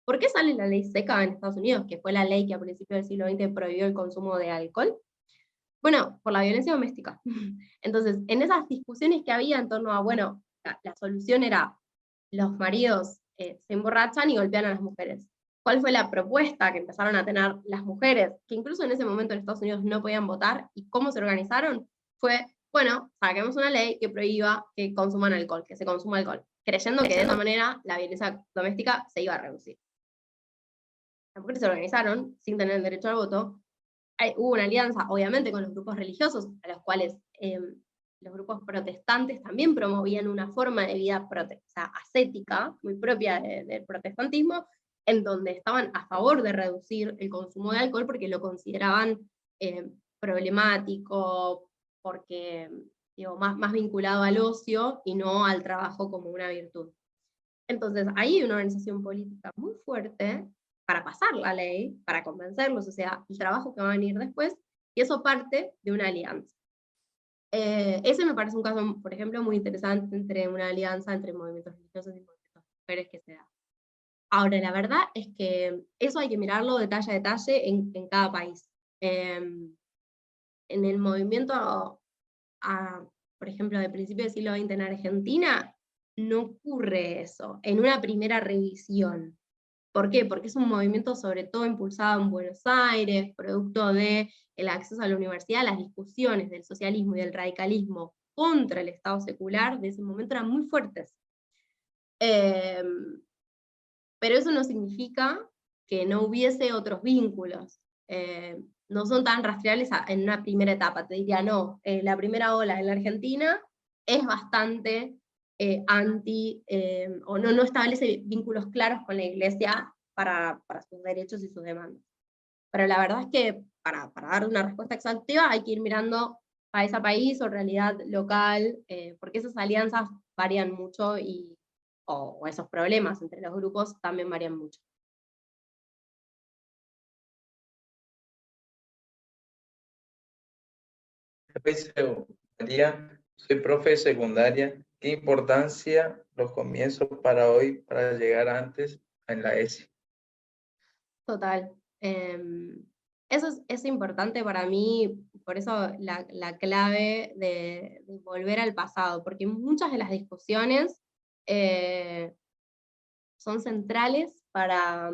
Speaker 1: ¿Por qué sale la ley seca en Estados Unidos, que fue la ley que a principios del siglo XX prohibió el consumo de alcohol? Bueno, por la violencia doméstica. Entonces, en esas discusiones que había en torno a, bueno, la solución era los maridos se emborrachan y golpean a las mujeres. ¿Cuál fue la propuesta que empezaron a tener las mujeres, que incluso en ese momento en Estados Unidos no podían votar, y cómo se organizaron? Fue, bueno, saquemos una ley que prohíba que consuman alcohol, que se consuma alcohol, creyendo que de esa manera la violencia doméstica se iba a reducir. Las mujeres se organizaron sin tener el derecho al voto. Hubo una alianza, obviamente, con los grupos religiosos, a los cuales los grupos protestantes también promovían una forma de vida ascética, muy propia del protestantismo, en donde estaban a favor de reducir el consumo de alcohol porque lo consideraban problemático, porque más vinculado al ocio y no al trabajo como una virtud. Entonces, ahí hay una organización política muy fuerte para pasar la ley, para convencerlos, o sea, el trabajo que va a venir después, y eso parte de una alianza. Ese me parece un caso, por ejemplo, muy interesante entre una alianza entre movimientos religiosos y movimientos de mujeres que se da. Ahora, la verdad es que eso hay que mirarlo detalle a detalle en cada país. En el movimiento, por ejemplo, de principio del siglo XX en Argentina, no ocurre eso, en una primera revisión. ¿Por qué? Porque es un movimiento sobre todo impulsado en Buenos Aires, producto del acceso a la universidad. Las discusiones del socialismo y del radicalismo contra el Estado secular de ese momento eran muy fuertes. Pero eso no significa que no hubiese otros vínculos. No son tan rastreables en una primera etapa. Te diría, no, la primera ola en la Argentina es bastante anti, o no establece vínculos claros con la iglesia para sus derechos y sus demandas. pero la verdad es que para dar una respuesta exhaustiva hay que ir mirando país a país o realidad local, porque esas alianzas varían mucho o esos problemas entre los grupos también varían mucho.
Speaker 2: María, soy profe de secundaria. ¿Qué importancia los comienzos para hoy para llegar antes en la ESI?
Speaker 1: Total. Eso es importante para mí, por eso la clave de volver al pasado, porque muchas de las discusiones son centrales para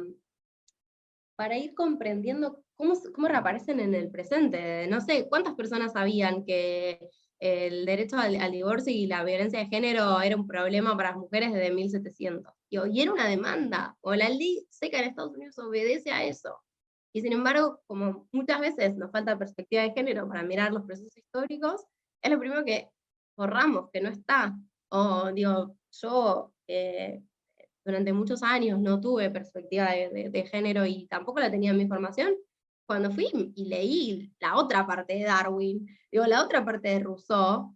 Speaker 1: ir comprendiendo cómo reaparecen en el presente. No sé, ¿cuántas personas sabían que el derecho al divorcio y la violencia de género era un problema para las mujeres desde 1700? Y era una demanda, o la ley seca en Estados Unidos obedece a eso. Y sin embargo, como muchas veces nos falta perspectiva de género para mirar los procesos históricos, es lo primero que borramos, que no está. O digo, yo durante muchos años no tuve perspectiva de género y tampoco la tenía en mi formación. Cuando fui y leí la otra parte de Darwin, digo, la otra parte de Rousseau,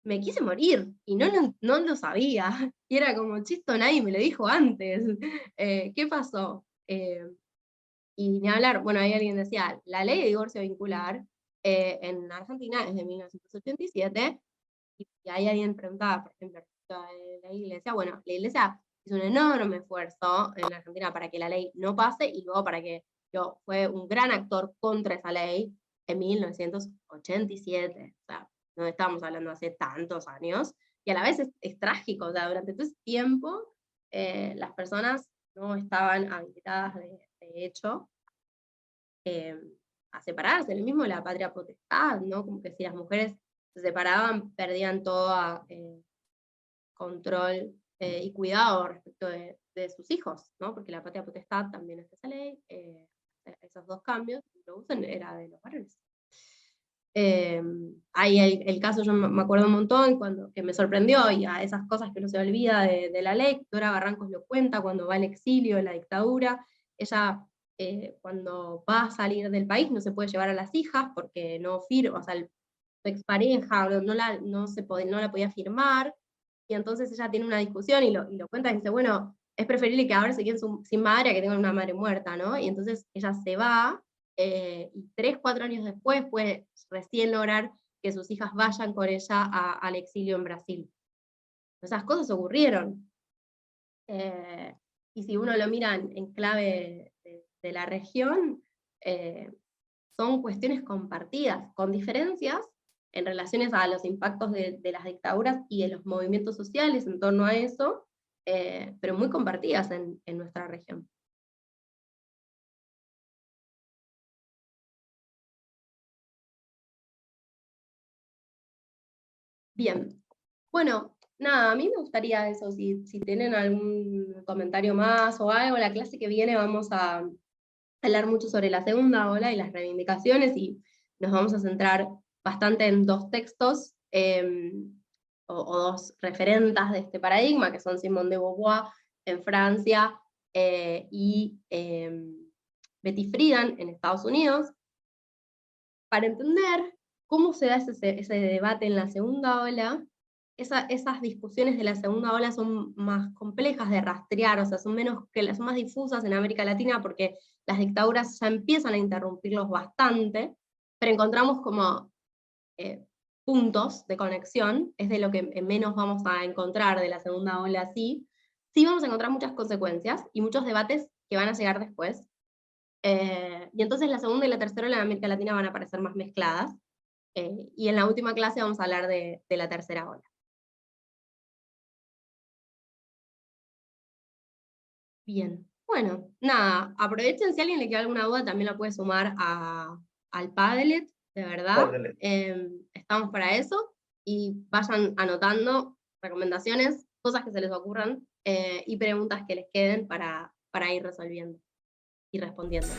Speaker 1: me quise morir y no lo sabía. Y era como, chisto, nadie me lo dijo antes. ¿Qué pasó? Y ni hablar, bueno, ahí alguien decía, la ley de divorcio vincular en Argentina es de 1987, y ahí alguien preguntaba, por ejemplo, de la iglesia, bueno, la iglesia hizo un enorme esfuerzo en Argentina para que la ley no pase, y luego para que fue un gran actor contra esa ley en 1987, o sea, no estamos hablando hace tantos años, y a la vez es trágico, o sea, durante todo ese tiempo las personas no estaban habilitadas de hecho a separarse, lo mismo la patria potestad, ¿no? Como que si las mujeres se separaban, perdían todo control y cuidado respecto de sus hijos, ¿no? Porque la patria potestad también es esa ley, esos dos cambios, lo usan era de los varones. Hay el caso, yo me acuerdo un montón, que me sorprendió, y a esas cosas que uno se olvida de la ley, Dora Barrancos lo cuenta cuando va al exilio, en la dictadura, ella cuando va a salir del país no se puede llevar a las hijas porque no firma, o sea, su expareja no la podía firmar, y entonces ella tiene una discusión y lo cuenta y dice, bueno, es preferible que ahora se queden sin madre a que tengan una madre muerta, ¿no? Y entonces ella se va, y 3, 4 años después puede recién lograr que sus hijas vayan con ella al exilio en Brasil. Esas cosas ocurrieron. Y si uno lo mira en clave de la región, son cuestiones compartidas, con diferencias en relaciones a los impactos de las dictaduras y de los movimientos sociales en torno a eso, pero muy compartidas en nuestra región. Bien, bueno, nada, a mí me gustaría eso, si tienen algún comentario más o algo, la clase que viene vamos a hablar mucho sobre la segunda ola y las reivindicaciones, y nos vamos a centrar bastante en 2 textos, o 2 referentas de este paradigma, que son Simone de Beauvoir en Francia, y Betty Friedan en Estados Unidos, para entender cómo se da ese debate en la segunda ola. Esas discusiones de la segunda ola son más complejas de rastrear, o sea, son más difusas en América Latina porque las dictaduras ya empiezan a interrumpirlos bastante, pero encontramos como puntos de conexión, es de lo que menos vamos a encontrar de la segunda ola así. Sí vamos a encontrar muchas consecuencias y muchos debates que van a llegar después. Y entonces la segunda y la tercera ola en América Latina van a aparecer más mezcladas, y en la última clase vamos a hablar de la tercera ola. Bien, bueno, nada, aprovechen, si a alguien le queda alguna duda también la puede sumar al Padlet, de verdad.
Speaker 2: Padlet.
Speaker 1: Estamos para eso, y vayan anotando recomendaciones, cosas que se les ocurran, y preguntas que les queden para ir resolviendo y respondiendo.